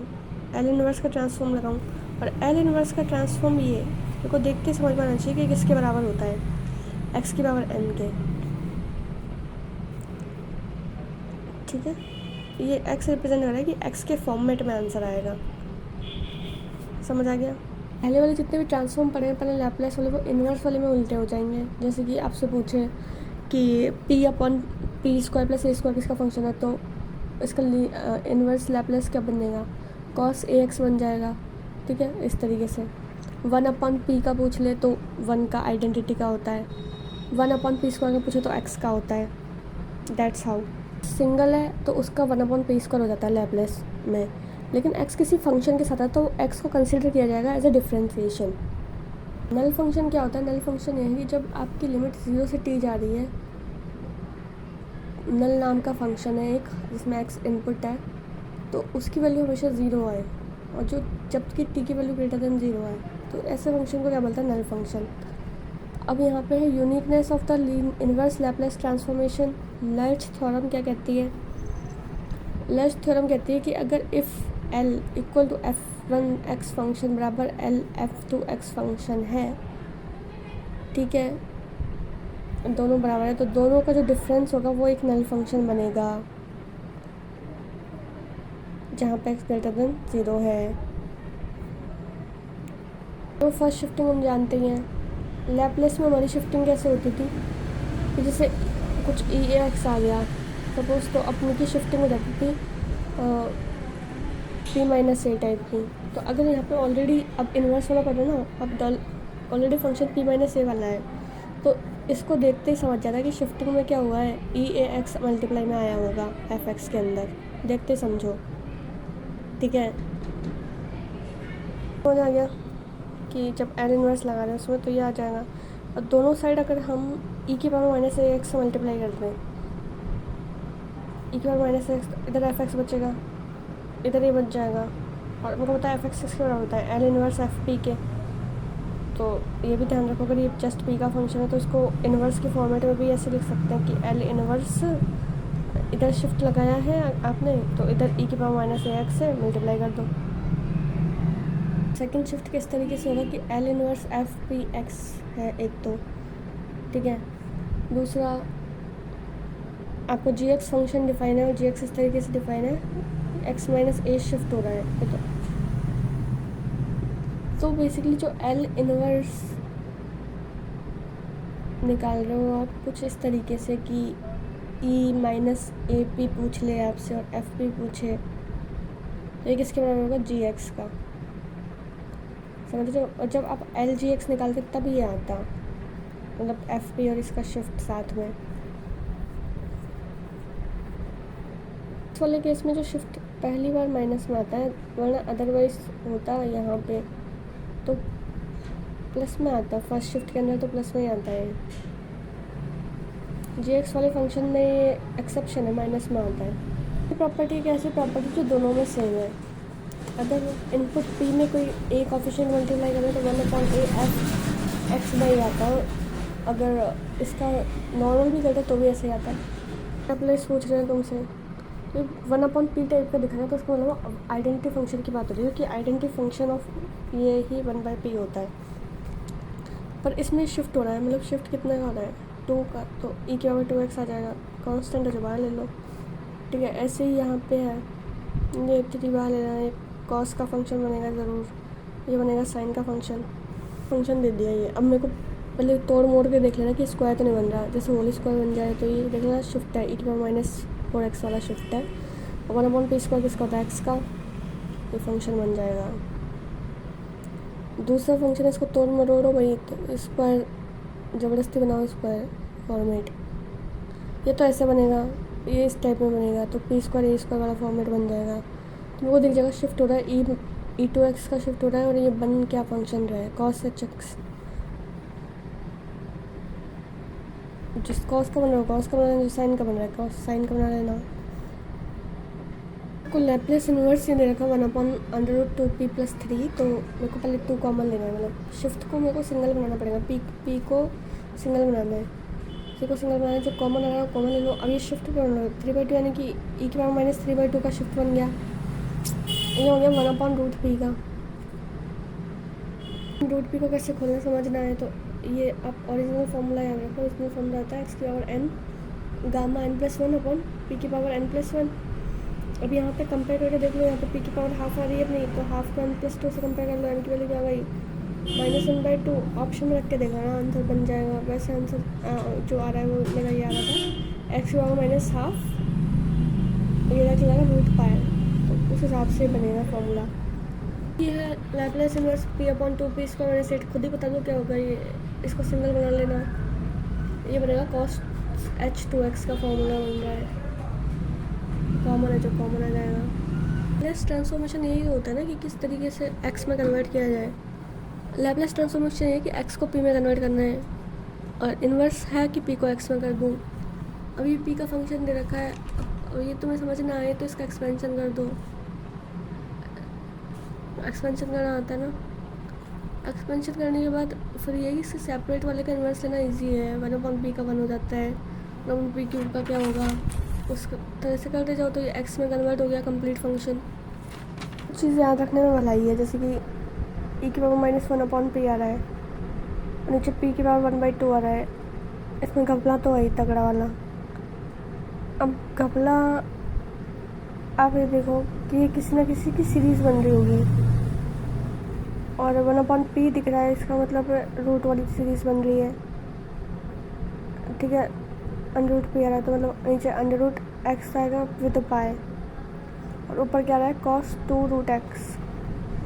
L इन्वर्स का ट्रांसफॉर्म लगाऊँ। और L इन्वर्स का ट्रांसफॉर्म ये मेरे को देखते समझ में आना चाहिए कि किसके बराबर होता है, x की पावर n के, ठीक है। ये x रिप्रेजेंट कर रहा है कि x के फॉर्मेट में आंसर आएगा, समझ आ गया। पहले वाले जितने भी ट्रांसफॉर्म पढ़े हैं पहले लैप्लेस वाले, वो इन्वर्स वाले में उल्टे हो जाएंगे। जैसे कि आपसे पूछे कि p/p² + a² किसका फंक्शन है, तो इसका इन्वर्स लैप्लेस क्या बनेगा cos ax बन जाएगा, ठीक है। इस तरीके से 1/p का पूछ ले तो 1 का आइडेंटिटी का होता है, 1/p² का पूछे तो x का होता है। That's how. सिंगल है तो उसका 1/p² हो जाता है लैप्लेस में, लेकिन x किसी फंक्शन के साथ है तो x को कंसीडर किया जाएगा as a differentiation. Null function क्या होता है, नल फंक्शन यह है कि जब आपकी लिमिट 0 से t जा रही है, नल नाम का फंक्शन है एक जिसमें x इनपुट है, तो उसकी वैल्यू हमेशा 0 है, और जो जबकि t की वैल्यू ग्रेटर देन 0 है, तो ऐसे फंक्शन को क्या बोलता है नल फंक्शन। अब यहाँ पे है uniqueness of the inverse Laplace transformation. Lurch theorem क्या कहती है, लर्च थ्योरम कहती है कि अगर इफ़ L = f(1)x फंक्शन बराबर L f(2)x फंक्शन है, ठीक है, दोनों बराबर है, तो दोनों का जो डिफरेंस होगा वो एक नल फंक्शन बनेगा जहाँ पे x ग्रेटर देन 0 है। तो फर्स्ट शिफ्टिंग हम जानते ही हैं, लैप्लेस में हमारी शिफ्टिंग कैसे होती थी कि जैसे कुछ e(ax) आ गया सपोज, तो अपनी की शिफ्टिंग हो जाती थी p-a टाइप की। तो अगर यहाँ पे ऑलरेडी अब इन्वर्स वाला पढ़ो ना, अब ऑलरेडी फंक्शन p-a वाला है, तो इसको देखते ही समझ जाता है कि शिफ्टिंग में क्या हुआ है, e(ax) मल्टीप्लाई में आया होगा f(x) के अंदर, देखते समझो, ठीक है। समझ आ गया कि जब L इन्वर्स लगा रहे हैं उसमें तो ये आ जाएगा और दोनों साइड अगर हम ई की पावर माइनस ए एक्स से मल्टीप्लाई कर दें, ई की पावर माइनस एक्स, इधर एफ एक्स बचेगा, इधर ये बच जाएगा। और मेरे को पता है एफ एक्स किसके बराबर होता है, एल इनवर्स एफ पी के। तो ये भी ध्यान रखो, अगर ये जस्ट पी का फंक्शन है तो इसको इन्वर्स के फॉर्मेट में भी ऐसे लिख सकते हैं कि एल इन्वर्स, इधर शिफ्ट लगाया है आपने तो इधर ई की पावर माइनस ए एक्स से मल्टीप्लाई कर दो। सेकंड शिफ्ट किस तरीके से होगा कि L inverse F P x है एक तो, ठीक है। दूसरा आपको जी एक्स फंक्शन डिफाइन है और जी एक्स इस तरीके से डिफाइन है, एक्स माइनस ए शिफ्ट हो रहा है। तो बेसिकली जो एल इनवर्स निकाल रहे हो आप कुछ इस तरीके से कि ई माइनस ए पी पूछ ले आपसे और एफ पी पूछे, तो ये किसके बराबर होगा, जी एक्स का, समझ रहे हो। और जब आप एल जी एक्स निकालते तब ये आता, मतलब एफ पी और इसका शिफ्ट साथ में। इस वाले केस में जो शिफ्ट पहली बार माइनस में आता है, वरना अदरवाइज होता है यहाँ पे तो प्लस में आता है, फर्स्ट शिफ्ट के अंदर तो प्लस में ही आता है। जी एक्स वाले फंक्शन में ये एक्सेप्शन है, माइनस में आता है। प्रॉपर्टी एक ऐसी प्रॉपर्टी जो दोनों में सेम है। अगर इनपुट पी में कोई ए कोफिशिएंट मल्टीप्लाई करें तो 1/a एफ एक्स बाई आता है, अगर इसका नॉर्मल भी करते तो भी ऐसे ही आता है। प्लस पूछ रहे हैं तुमसे तो 1/p टाइप का दिख रहा है, तो उसको मतलब आइडेंटिटी फंक्शन की बात हो रही है कि आइडेंटिटी फंक्शन ऑफ ये ही 1/p होता है। पर इसमें शिफ्ट हो रहा है, मतलब शिफ्ट कितने का हो रहा है, 2 का, तो ई की पावर 2x आ जाएगा, कांस्टेंट है जो बाहर ले लो, ठीक है। ऐसे ही यहाँ पे है, ये 3 बाहर ले लेना, ये कॉस का फंक्शन बनेगा ज़रूर, ये बनेगा साइन का फंक्शन दे दिया ये। अब मेरे को पहले तोड़ मोड़ के देख लेना कि स्क्वायर तो नहीं बन रहा, जैसे होल स्क्वायर बन जाए तो ये देख लेना शिफ्ट है, ई की पावर माइनस 4x वाला शिफ्ट है। और 1/p स्क्वायर किसका होता है, एक्स का, ये फंक्शन बन जाएगा। दूसरा फंक्शन इसको तोड़ मरोड़ो भाई, तो स्क्वायर ज़बरदस्ती बनाओ स्क्वायर फॉर्मेट, ये तो ऐसे बनेगा, ये इस टाइप में बनेगा, तो पी स्क्वायर ए स्क्वायर वाला फॉर्मेट बन जाएगा। तो वो दिख जाएगा शिफ्ट हो रहा है, ई 2x का शिफ्ट हो रहा है और ये बन क्या फंक्शन रहा है, कॉस एच एक्स, जिस कॉस का बन रहा है कॉस का बना रहा है, जो साइन का बन रहा है कॉस साइन का बना लेना। को लैप्लेस इन्वर्स ये दे रखा 1/√2p + 3, तो मेरे को पहले 2 कॉमन लेना है, मतलब शिफ्ट को मेरे को सिंगल बनाना पड़ेगा, पी को सिंगल बनाना है, सी को सिंगल बनाना है, जो कॉमन आ रहा है कॉमन ले लो। अब ये शिफ्ट कर लो 3/2, यानी कि ई की पावर माइनस 3/2 का शिफ्ट बन गया, ये हो गया 1/√p का। √p को कैसे खोलना समझना है तो ये आप ओरिजिनल फॉर्मूला याद रखो, ओरिजिनल फॉर्मूला होता है x की पावर n गामा n+1/p की पावर n+1। अब यहाँ पे कंपेयर करके देख लो, यहाँ पे p की पावर हाफ आ रही है अपनी, तो हाफ को n+2 से कंपेयर कर लो, n की वैल्यू क्या आ गई -1/2। ऑप्शन में रख के देखा ना, आंसर बन जाएगा। वैसे आंसर जो आ रहा है वो मेरा ये आ रहा था, x की पावर -1/2 ये रख लेगा √π, तो उस हिसाब से बनेगा फॉर्मूला। ये है लैप्लेस इनवर्स p/2p, इसका मैंने सेट खुद ही बता दो क्या होगा, ये इसको सिंगल बना लेना, ये बनेगा cos h2x का फॉर्मूला बन रहा है, कॉमन है जो कॉमन आ जाएगा। लैप्लेस ट्रांसफॉर्मेशन यही होता है ना कि किस तरीके से x में कन्वर्ट किया जाए। लैप्लेस ट्रांसफॉर्मेशन ये है कि x को p में कन्वर्ट करना है, और इन्वर्स है कि p को x में कर दूँ। अब ये p का फंक्शन दे रखा है, और ये तुम्हें समझ ना आए तो इसका एक्सपेंशन कर दो, एक्सपेंशन करना आता है ना। एक्सपेंशन करने के बाद फिर ये इससे सेपरेट वाले का इन्वर्स लेना इजी है, 1/p का 1 हो जाता है, 1/p³ का क्या होगा, उस तरह से करते जाओ तो ये x में कन्वर्ट हो गया कंप्लीट फंक्शन। चीज़ याद रखने में भलाई है, जैसे कि e की पावर -1/p आ रहा है, नीचे p की पावर 1/2 आ रहा है, इसमें घपला तो वही तगड़ा वाला। अब घपला आप ये देखो कि ये किसी न किसी की सीरीज़ बन रही होगी, और 1/p दिख रहा है, इसका मतलब रूट वाली सीरीज़ बन रही है, ठीक है। √p आ रहा है तो मतलब नीचे √x आएगा विद पाई, और ऊपर क्या आ रहा है cos 2√x,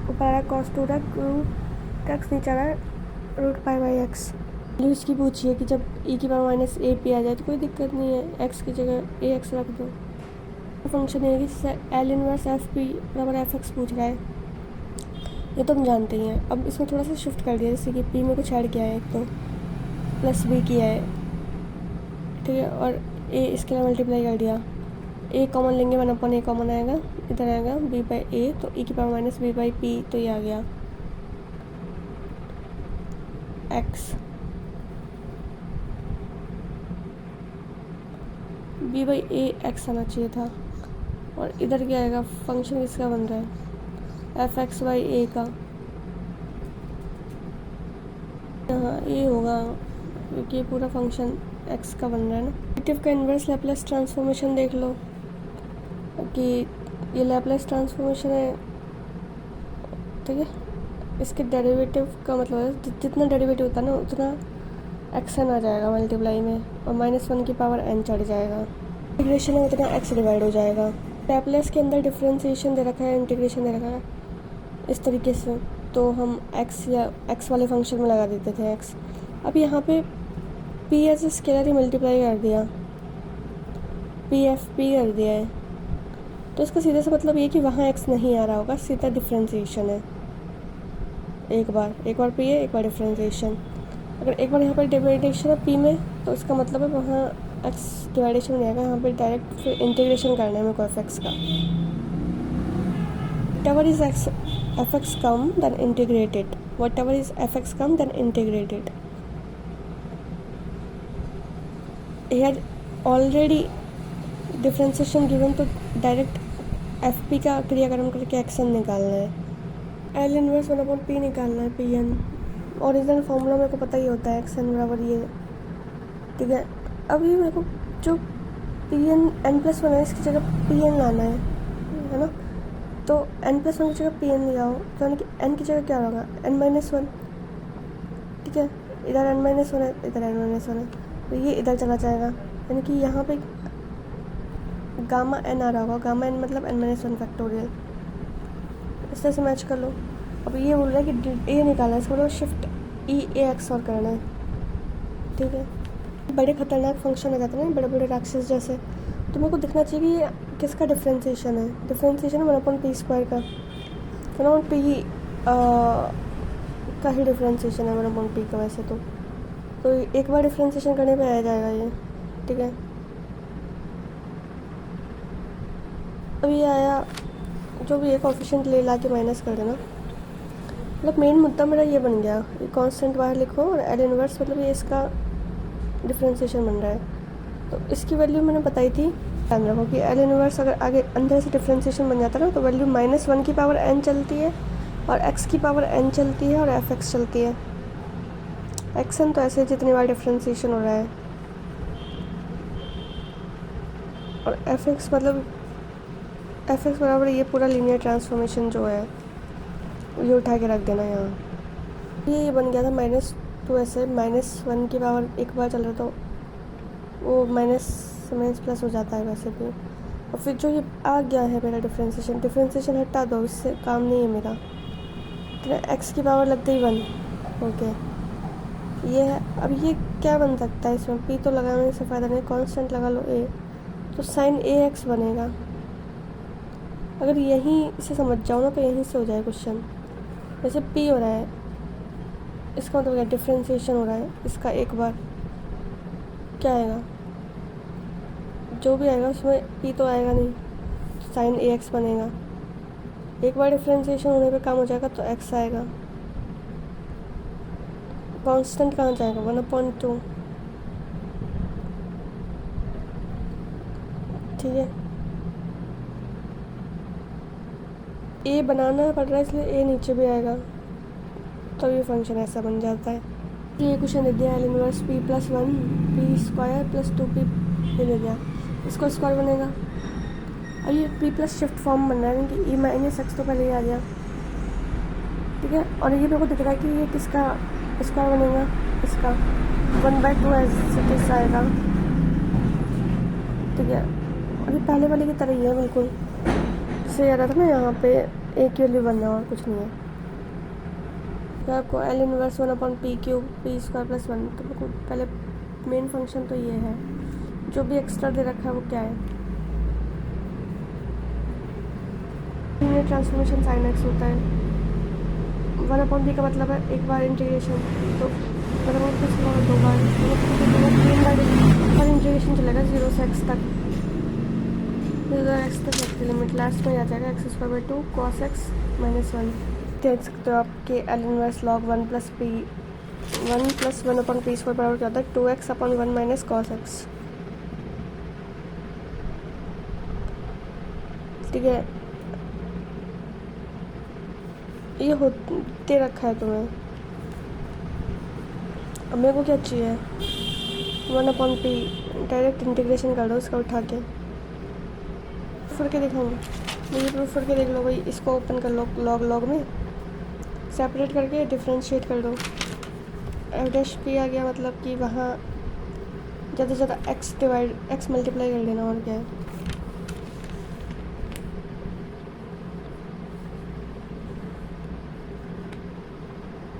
ऊपर आ रहा है cos 2√x, नीचे आ रहा है √π/x। वैल्यू इसकी पूछिए कि जब e की पावर -a p आ जाए तो कोई दिक्कत नहीं है, x की जगह ax रख दो। फंक्शन है कि एल इनवर्स एफ पी बराबर एफ एक्स पूछ रहा है, ये तो हम जानते ही हैं। अब इसमें थोड़ा सा शिफ्ट कर दिया, जैसे कि पी में कुछ ऐड किया है एक तो, प्लस बी किया है, ठीक है, और ए इसके लिए मल्टीप्लाई कर दिया। ए कॉमन लेंगे, 1/a कॉमन आएगा, इधर आएगा b बाई ए, तो e की power minus b by P, तो ये आ गया x, b by A x आना चाहिए था। और इधर क्या आएगा, फंक्शन किसका बन रहा है, एफ एक्स बाई ए का, यहाँ ए होगा क्योंकि ये पूरा फंक्शन x का बन रहा है ना। डेरिवेटिव का इन्वर्स लैप्लेस ट्रांसफॉर्मेशन देख लो कि ये लैप्लेस ट्रांसफॉर्मेशन है, ठीक है, इसके डेरिवेटिव का मतलब है जितना डेरिवेटिव होता है ना उतना एक्स एन आ जाएगा मल्टीप्लाई में, और -1 की पावर n चढ़ जाएगा। इंटीग्रेशन में उतना x डिवाइड हो जाएगा। लैप्लेस के अंदर डिफरेंशिएशन दे रखा है, इंटीग्रेशन दे रखा है इस तरीके से, तो हम x या x वाले फंक्शन में लगा देते थे x। अब यहाँ पे p एज स्केलर ही मल्टीप्लाई कर दिया, p एफ पी कर दिया है, तो इसका सीधे से मतलब ये कि वहाँ x नहीं आ रहा होगा, सीधा डिफरेंशिएशन है। एक बार p है, एक बार डिफरेंशिएशन। अगर एक बार यहाँ पर डिवाइडेशन है p में, तो इसका मतलब है वहाँ x डिवाइडेशन नहीं आएगा, यहाँ पे डायरेक्ट फिर इंटीग्रेशन करना है मेरे को एफ एक्स का। whatever is fx come then integrate it, whatever is fx come then integrate it। here already differentiation given, तो डायरेक्ट एफ पी का क्रियाक्रम करके एक्शन निकालना है। एल इनवर्स 1/p निकालना है, पी एन। ओरिजिनल फॉर्मूला मेरे को पता ही होता है, एक्स एन बराबर ये, ठीक है। अब ये मेरे को जो P N N plus one है इसकी जगह पी एन लाना है ना, तो n प्लस वन की जगह पी एन ले आओ, तो यानी कि n की जगह क्या होगा, n-1, ठीक है, इधर n-1 है, इधर n-1 है, तो ये इधर चला जाएगा, यानी कि यहाँ पे गामा n आ रहा होगा, गामा n मतलब n-1 फैक्टोरियल। इस तरह से मैच कर लो। अब ये बोल रहा है कि ए निकालना है, इसको बोलो शिफ्ट ई ए एक्स और करना है, ठीक है। बड़े खतरनाक फंक्शन हो जाते हैं ना, बड़े बड़े राक्षस जैसे, तो मेरे को दिखना चाहिए कि ये किसका डिफरेंशिएशन है। डिफरेंशिएशन है 1/p² का, 1/p का ही डिफरेंशिएशन है 1/p का वैसे तो एक बार डिफरेंशिएशन करने पे आ जाएगा ये, ठीक है। अब ये आया, जो भी एक कोएफिशिएंट ले ला के माइनस कर देना, मतलब मेन मुद्दा मेरा ये बन गया, ये कांस्टेंट बाहर लिखो और एल इनवर्स मतलब ये इसका डिफरेंशिएशन बन रहा है। तो इसकी वैल्यू मैंने बताई थी, ध्यान रखो कि एल इनवर्स अगर आगे अंदर से डिफरेंशिएशन बन जाता है ना, तो वैल्यू -1 की पावर n चलती है और x की पावर n चलती है और एफ एक्स चलती है। एक्स एन तो ऐसे जितनी बार डिफरेंशिएशन हो रहा है, और एफ एक्स मतलब एफ एक्स बराबर ये पूरा लीनियर ट्रांसफॉर्मेशन जो है ये उठा के रख देना यहाँ। ये बन गया था -2 ऐसे, -1 की पावर एक बार चल रहा था, वो माइनस प्लस हो जाता है वैसे भी। और फिर जो ये आ गया है मेरा डिफरेंशिएशन हटा दो, इससे काम नहीं है मेरा। एक्स की पावर लग गई 1, ओके ये है। अब ये क्या बन सकता है, इसमें पी तो लगाने से फ़ायदा नहीं, कांस्टेंट लगा लो ए, तो साइन ए एक्स बनेगा। अगर यहीं से समझ जाओ ना तो यहीं से हो जाए क्वेश्चन। जैसे पी हो रहा है, इसका मतलब क्या, डिफरेंशिएशन हो रहा है इसका, एक बार क्या आएगा, जो भी आएगा उसमें पी तो आएगा नहीं, साइन ए एक्स बनेगा। एक बार डिफरेंशिएशन होने पे काम हो जाएगा तो एक्स आएगा। कांस्टेंट कहाँ जाएगा, 1/2, ठीक है। ए बनाना पड़ रहा है इसलिए ए नीचे भी आएगा, तो ये फंक्शन ऐसा बन जाता है। ये क्वेश्चन दे दिया, L inverse p+1 p² + 2p ये दे दिया, इसको स्क्वायर बनेगा। और ये p+ शिफ्ट फॉर्म बन रहा है, कि e - x तो पहले ही आ गया, ठीक है। और ये मेरे को दिख रहा है कि ये किसका स्क्वायर बनेगा, इसका 1/2 ऐसे आएगा, ठीक है। और ये पहले वाले की तरह ही है बिल्कुल, से आ रहा था ना यहाँ पे ए की वैल्यू बनना और कुछ नहीं है। तो आपको एल इनवर्स 1/p³ p² + 1, तो मेरे को पहले मेन फंक्शन तो ये है, जो भी एक्स्ट्रा दे रखा है वो क्या है, लीनियर ट्रांसफॉर्मेशन sin x होता है। 1/p का मतलब है एक बार इंटीग्रेशन, तो मतलब कुछ और 2 बार मतलब 3 बार पर इंटीग्रेशन चलेगा 0 से x तक, 0 x तक x की लिमिट लास्ट में आ जाएगा x square by 2 cos x minus 1। देख सकते हो आपके L inverse log 1 plus P 1 plus 1 upon P square बराबर क्या होता है 2x upon 1 minus cos x. ठीक है, ये हो दे रखा है तुम्हें। अब मेरे को क्या चाहिए 1 अपॉन पी, डायरेक्ट इंटीग्रेशन कर दो इसका उठा के, फिर के दिखाऊंगी ये प्रूफ करके देख लो भाई। इसको ओपन कर लो लॉग लॉग में सेपरेट करके डिफ्रेंशिएट कर दो। एफ डैश पी आ गया, मतलब कि वहाँ ज़्यादा से ज़्यादा एक्स मल्टीप्लाई कर देना और क्या है।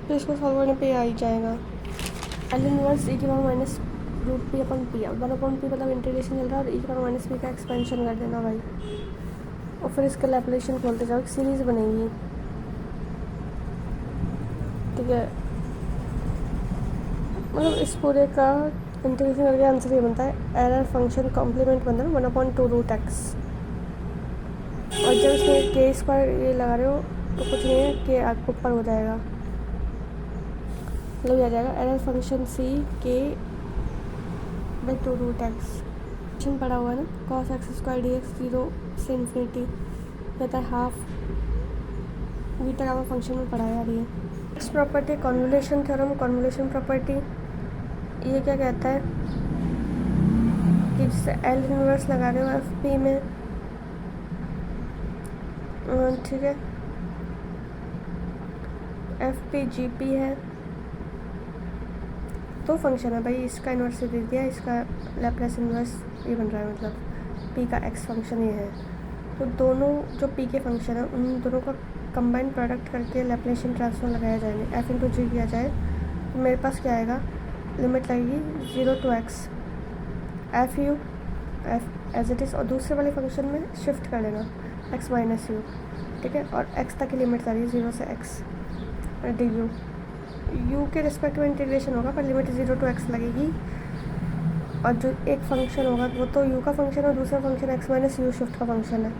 तो इसको सॉल्व करने पे आ ही जाएगा एल इनवर्स e की पावर माइनस रूट पी अपन पी। अब 1 अपॉन पी मतलब इंटीग्रेशन चल रहा है और e की पावर माइनस पी का एक्सपेंशन कर देना भाई, और फिर इसका लैप्लेशन खोलते जाओ, एक सीरीज़ बनेगी। ठीक है, मतलब इस पूरे का इंटीग्रेशन करके आंसर ये बनता है एरर फंक्शन कॉम्प्लीमेंट बनता है 1/2√x। और जब इसमें के स्क्वायर ये लगा रहे हो तो कुछ नहीं है, के आपको ऊपर हो जाएगा, मतलब आ जाएगा एरर फंक्शन सी के बाई 2√x। फंक्शन पड़ा हुआ है ना cos x स्क्वायर dx 0 से इन्फिनिटी रहता है हाफ, बीटा गामा फंक्शन में पढ़ा है यार ये। Next property convolution theorem. Convolution property ये क्या कहता है कि जिससे एल इनवर्स लगा रहे हो एफ पी में, ठीक है, एफ पी जी पी है तो फंक्शन है भाई, इसका इन्वर्स दे दिया, इसका लैप्लेस इन्वर्स ये बन रहा है, मतलब पी का एक्स फंक्शन ये है। तो दोनों जो पी के फंक्शन है उन दोनों का कंबाइंड प्रोडक्ट करके लैप्लेशियन ट्रांसफॉर्म लगाया जाएगा, एफ इंटू जी किया जाए तो मेरे पास क्या आएगा, लिमिट लगेगी 0 to x F U F as it is, और दूसरे वाले फंक्शन में शिफ्ट कर लेना x माइनस यू। ठीक है, और x तक की लिमिट आ रही है 0 से x डी यू, यू के रिस्पेक्ट में इंटीग्रेशन होगा पर लिमिट 0 to x लगेगी। और जो एक फंक्शन होगा वो तो यू का फंक्शन है और दूसरा function x minus you shift का फंक्शन है।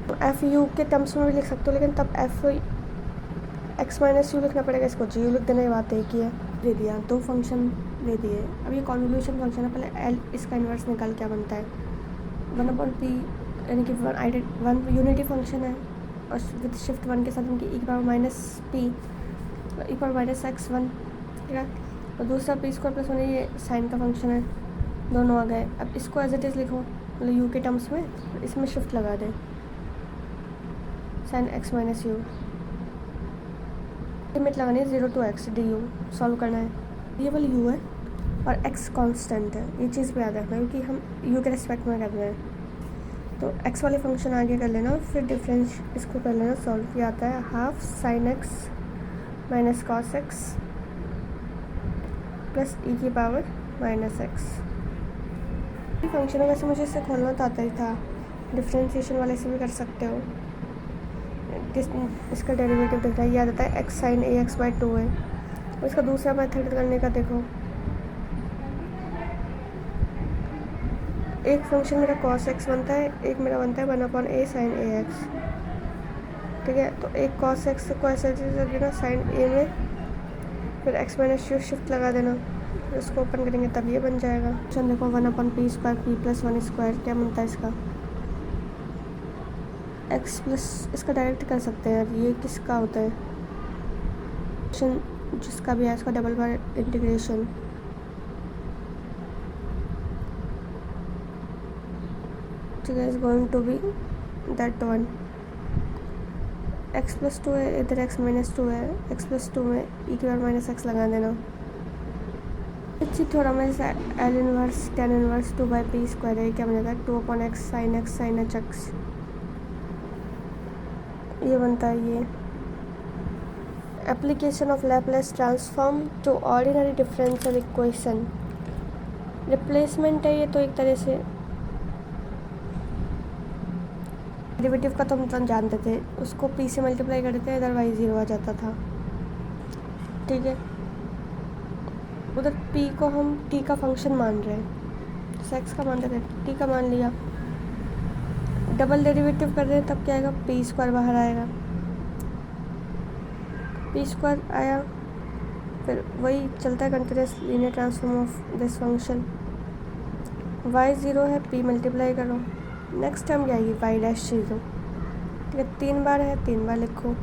तो एफ यू के टर्म्स में भी लिख सकते हो, लेकिन तब एफ एक्स माइनस यू लिखना पड़ेगा, इसको जी यू लिख देना, ये बात एक ही है। दे दिया दो फंक्शन दे दिए। अब ये कॉन्वोल्यूशन फंक्शन है, पहले एल इसका इन्वर्स निकाल क्या बनता है 1/p, यानी कि वन यूनिटी फंक्शन है और विद शिफ्ट 1 के साथ उनकी e की power minus P e power minus x1। ठीक है, और दूसरा पी स्क्वायर प्लस 1 ये साइन का फंक्शन है, दोनों आ गए। अब इसको एज इट इज़ लिखो, मतलब यू के टर्म्स में, इसमें शिफ्ट लगा दें sine x minus u, limit लगानी है 0 to x D U, solve करना है। ये वाली u है और x कांस्टेंट है, ये चीज़ पे याद रखना है क्योंकि हम u के रिस्पेक्ट में कर रहे हैं। तो x वाले फंक्शन आगे कर लेना और फिर डिफरेंस इसको कर लेना सॉल्व। ये आता है half sine x minus cos x plus e की पावर माइनस x। ये फंक्शन है, वैसे मुझे इससे खोलना तो आता ही था, डिफ्रेंशिएशन वाले से भी कर सकते हो। इसका डेरिवेटिव दिख रहा है, याद आता है x sine a x by 2 है। और इसका दूसरा मेथड करने का देखो, एक फंक्शन मेरा cos x बनता है, एक मेरा बनता है 1/a साइन ए एक्स। ठीक है, तो एक cos x को ऐसे देना साइन ए में, फिर x माइनस यू शिफ्ट लगा देना, फिर इसको ओपन करेंगे तब ये बन जाएगा। चल देखो 1/p square p plus 1 square क्या बनता है इसका x प्लस, इसका डायरेक्ट कर सकते हैं यार, ये किसका होता है जिसका भी है इसका डबल बार इंटीग्रेशन। ठीक है, is going to be that one, x plus 2 है, इधर x माइनस 2 है, x प्लस 2 में e की पावर माइनस x लगा देना। इसी थोड़ा मैं L inverse tan inverse 2/p square है, क्या बन जाता है 2/x साइन h x, ये बनता है ये। Application of Laplace transform to ordinary differential equation, replacement है ये तो एक तरह से। डेरिवेटिव का तो हम जानते थे, उसको p से मल्टीप्लाई करते थे, अदरवाइज 0 आ जाता था। ठीक है, उधर p को हम t का फंक्शन मान रहे हैं, जैसे x का मान रहे थे t का मान लिया, डबल डेरिवेटिव कर रहे हैं तब क्या आएगा, पी स्क्वायर बाहर आएगा, पी स्क्वायर आया, फिर वही चलता है continuous linear transform of this function. y 0 है, p मल्टीप्लाई करो, नेक्स्ट टर्म क्या आएगी, y डैश 0, ठीक है, 3 बार है, 3 बार लिखो,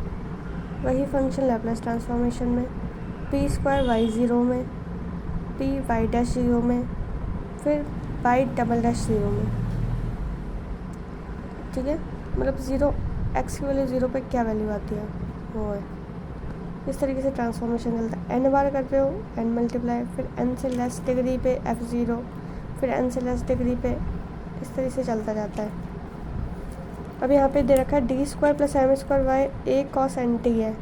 वही फंक्शन लैप्लास ट्रांसफॉर्मेशन में, पी स्क्वायर y 0 में, p y डैश 0 में, फिर y डबल डैश 0 में, ठीक है, मतलब 0 x की वैल्यू 0 पे क्या वैल्यू आती है वो है। इस तरीके से ट्रांसफॉर्मेशन चलता है, n बार कर रहे हो n मल्टीप्लाई, फिर n से लेस डिग्री पे f0, फिर n से लेस डिग्री पे, इस तरीके से चलता जाता है। अब यहाँ पे दे रखा है D square plus M square Y A cos N T है,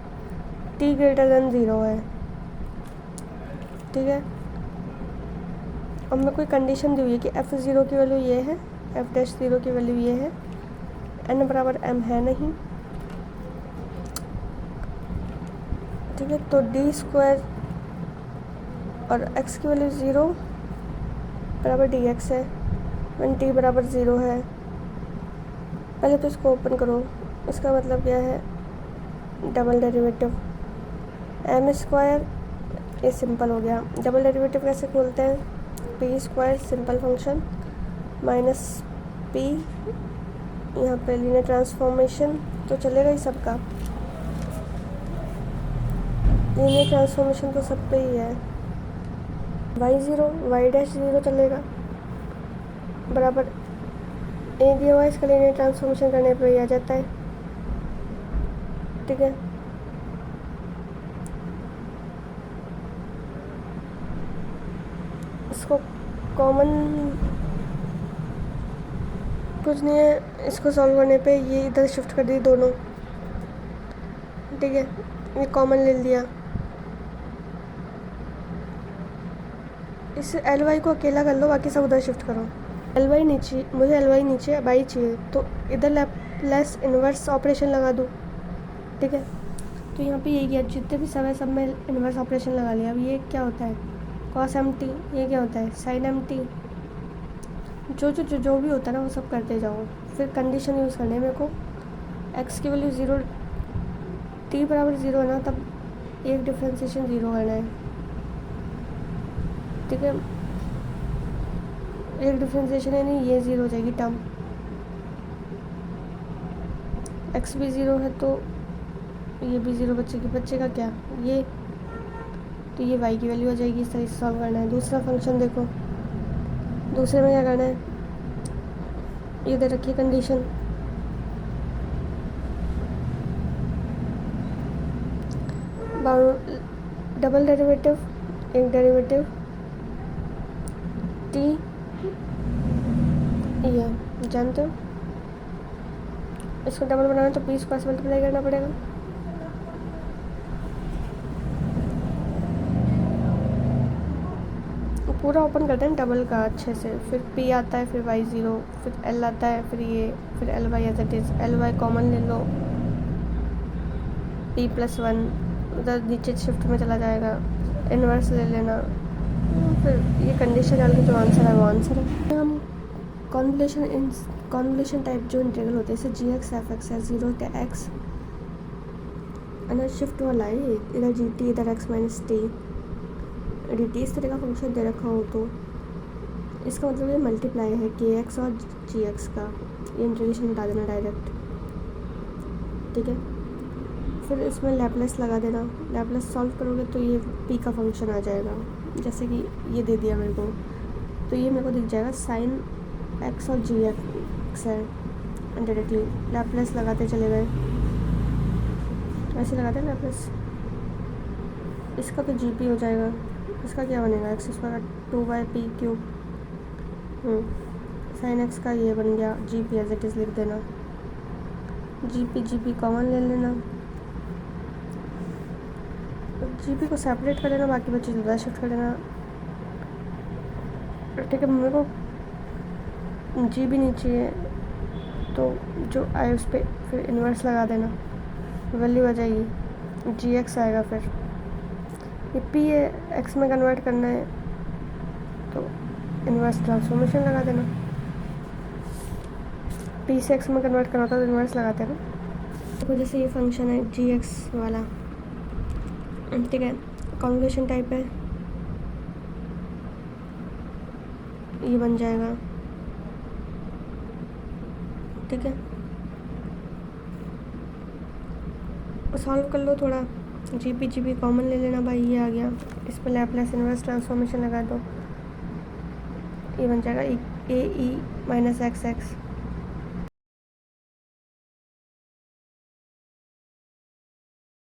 t ग्रेटर देन 0 है, ठीक है। अब मैं कोई कंडीशन दी हुई है कि f0 की वैल्यू ये है, f डैश 0 की वैल्यू ये है, n बराबर m है नहीं, ठीक है, तो डी स्क्वायर और x की वैल्यू 0 बराबर डी एक्स है, वन t बराबर 0 है। पहले तो इसको ओपन करो, इसका मतलब क्या है, डबल डेरिवेटिव एम स्क्वायर, ये सिंपल हो गया, डबल डेरिवेटिव कैसे खोलते हैं, P square simple function minus P, यहाँ पे लीनियर ट्रांसफॉर्मेशन तो चलेगा ही सबका, लीनियर ट्रांसफॉर्मेशन तो सब पे ही है, y0 y डैश 0 चलेगा, बराबर ए दिया हुआ, इसका लीनियर ट्रांसफॉर्मेशन करने पर ये आ जाता है, ठीक है। इसको कॉमन कुछ नहीं है, इसको सॉल्व करने पे ये इधर शिफ्ट कर दी दोनों, ठीक है, ये कॉमन ले लिया, इस एल वाई को अकेला कर लो, बाकी सब उधर शिफ्ट करो, एल वाई नीचे, मुझे एल वाई नीचे वाई चाहिए, तो इधर लैप्लास इन्वर्स ऑपरेशन लगा दूँ, ठीक है। तो यहाँ पे यही किया, जितने भी सब है सब में इन्वर्स ऑपरेशन लगा लिया। अब ये क्या होता है, कॉस एम टी, ये क्या होता है, साइन एम टी, जो भी होता है ना वो सब करते जाओ। फिर कंडीशन यूज़ करनी है मेरे को, एक्स की वैल्यू 0, टी बराबर 0 है ना, तब एक डिफ्रेंसिएशन 0 करना है, ठीक है, एक डिफ्रेंसिएशन है नहीं, ये 0 हो जाएगी टर्म, एक्स भी 0 है तो ये भी 0 बचेगी, बचेगा क्या, ये, तो ये y की वैल्यू आ जाएगी, इस तरह से सॉल्व करना है। दूसरा फंक्शन देखो, दूसरे में क्या करना है, ये दे रखी कंडीशन, डबल डेरिवेटिव, एक डेरिवेटिव t, ये जानते हो, इसको डबल बनाना तो पी स्क्वायर से मल्टीप्लाई करना पड़ेगा, पूरा ओपन करते हैं डबल का अच्छे से, फिर p आता है, फिर y0, फिर l आता है, फिर ये, फिर L Y as it is, L Y common ले लो, p प्लस 1 उधर नीचे शिफ्ट में चला जाएगा, इन्वर्स ले लेना, फिर ये कंडीशन डाल के जो आंसर है वो आंसर है। हम कॉन्वोल्यूशन टाइप जो इंटीग्रल होते हैं, जैसे जी एक्स एफ एक्स है, 0 से x अंदर शिफ्ट वाला है, इधर जी टी, इधर x minus T D T, इस तरह का फंक्शन दे रखा हो तो इसका मतलब ये मल्टीप्लाई है के एक्स और जी एक्स का, ये इंटीग्रेशन बता देना डायरेक्ट, ठीक है। फिर इसमें लैप्लास लगा देना, लैप्लास सॉल्व करोगे तो ये पी का फंक्शन आ जाएगा, जैसे कि ये दे दिया मेरे को, तो ये मेरे को दिख जाएगा साइन एक्स और जी एक्स है, डायरेक्टली लैप्लास लगाते चले गए, ऐसे लगाते हैं लैप्लास, इसका तो जी पी हो जाएगा, इसका क्या बनेगा, x square 2/p³, sine x का ये बन गया G P, as it is लिख देना, जी पी कॉमन ले लेना, जी पी को सेपरेट कर देना, बाकी बच्चे जुदा शिफ्ट कर देना, ठीक है। मेरे को जी भी नहीं चाहिए तो जो आए उस पर फिर इन्वर्स लगा देना, वैल्यू आ जाएगी, जी एक्स आएगा, फिर ये पी है, एक्स में कन्वर्ट करना है तो इन्वर्स ट्रांसफॉर्मेशन लगा देना। पी से एक्स में कन्वर्ट करना होता है तो इन्वर्स लगाते हैं ना। देखो जैसे ये फंक्शन है जी एक्स वाला, ठीक है, कॉन्वोल्यूशन टाइप है, ये बन जाएगा, ठीक है। सॉल्व कर लो थोड़ा, जी पी कॉमन ले लेना भाई, ये आ गया, इस पर लैपलेस इन्वर्स ट्रांसफॉर्मेशन लगा दो, ये बन जाएगा ए ई माइनस एक्स एक्स।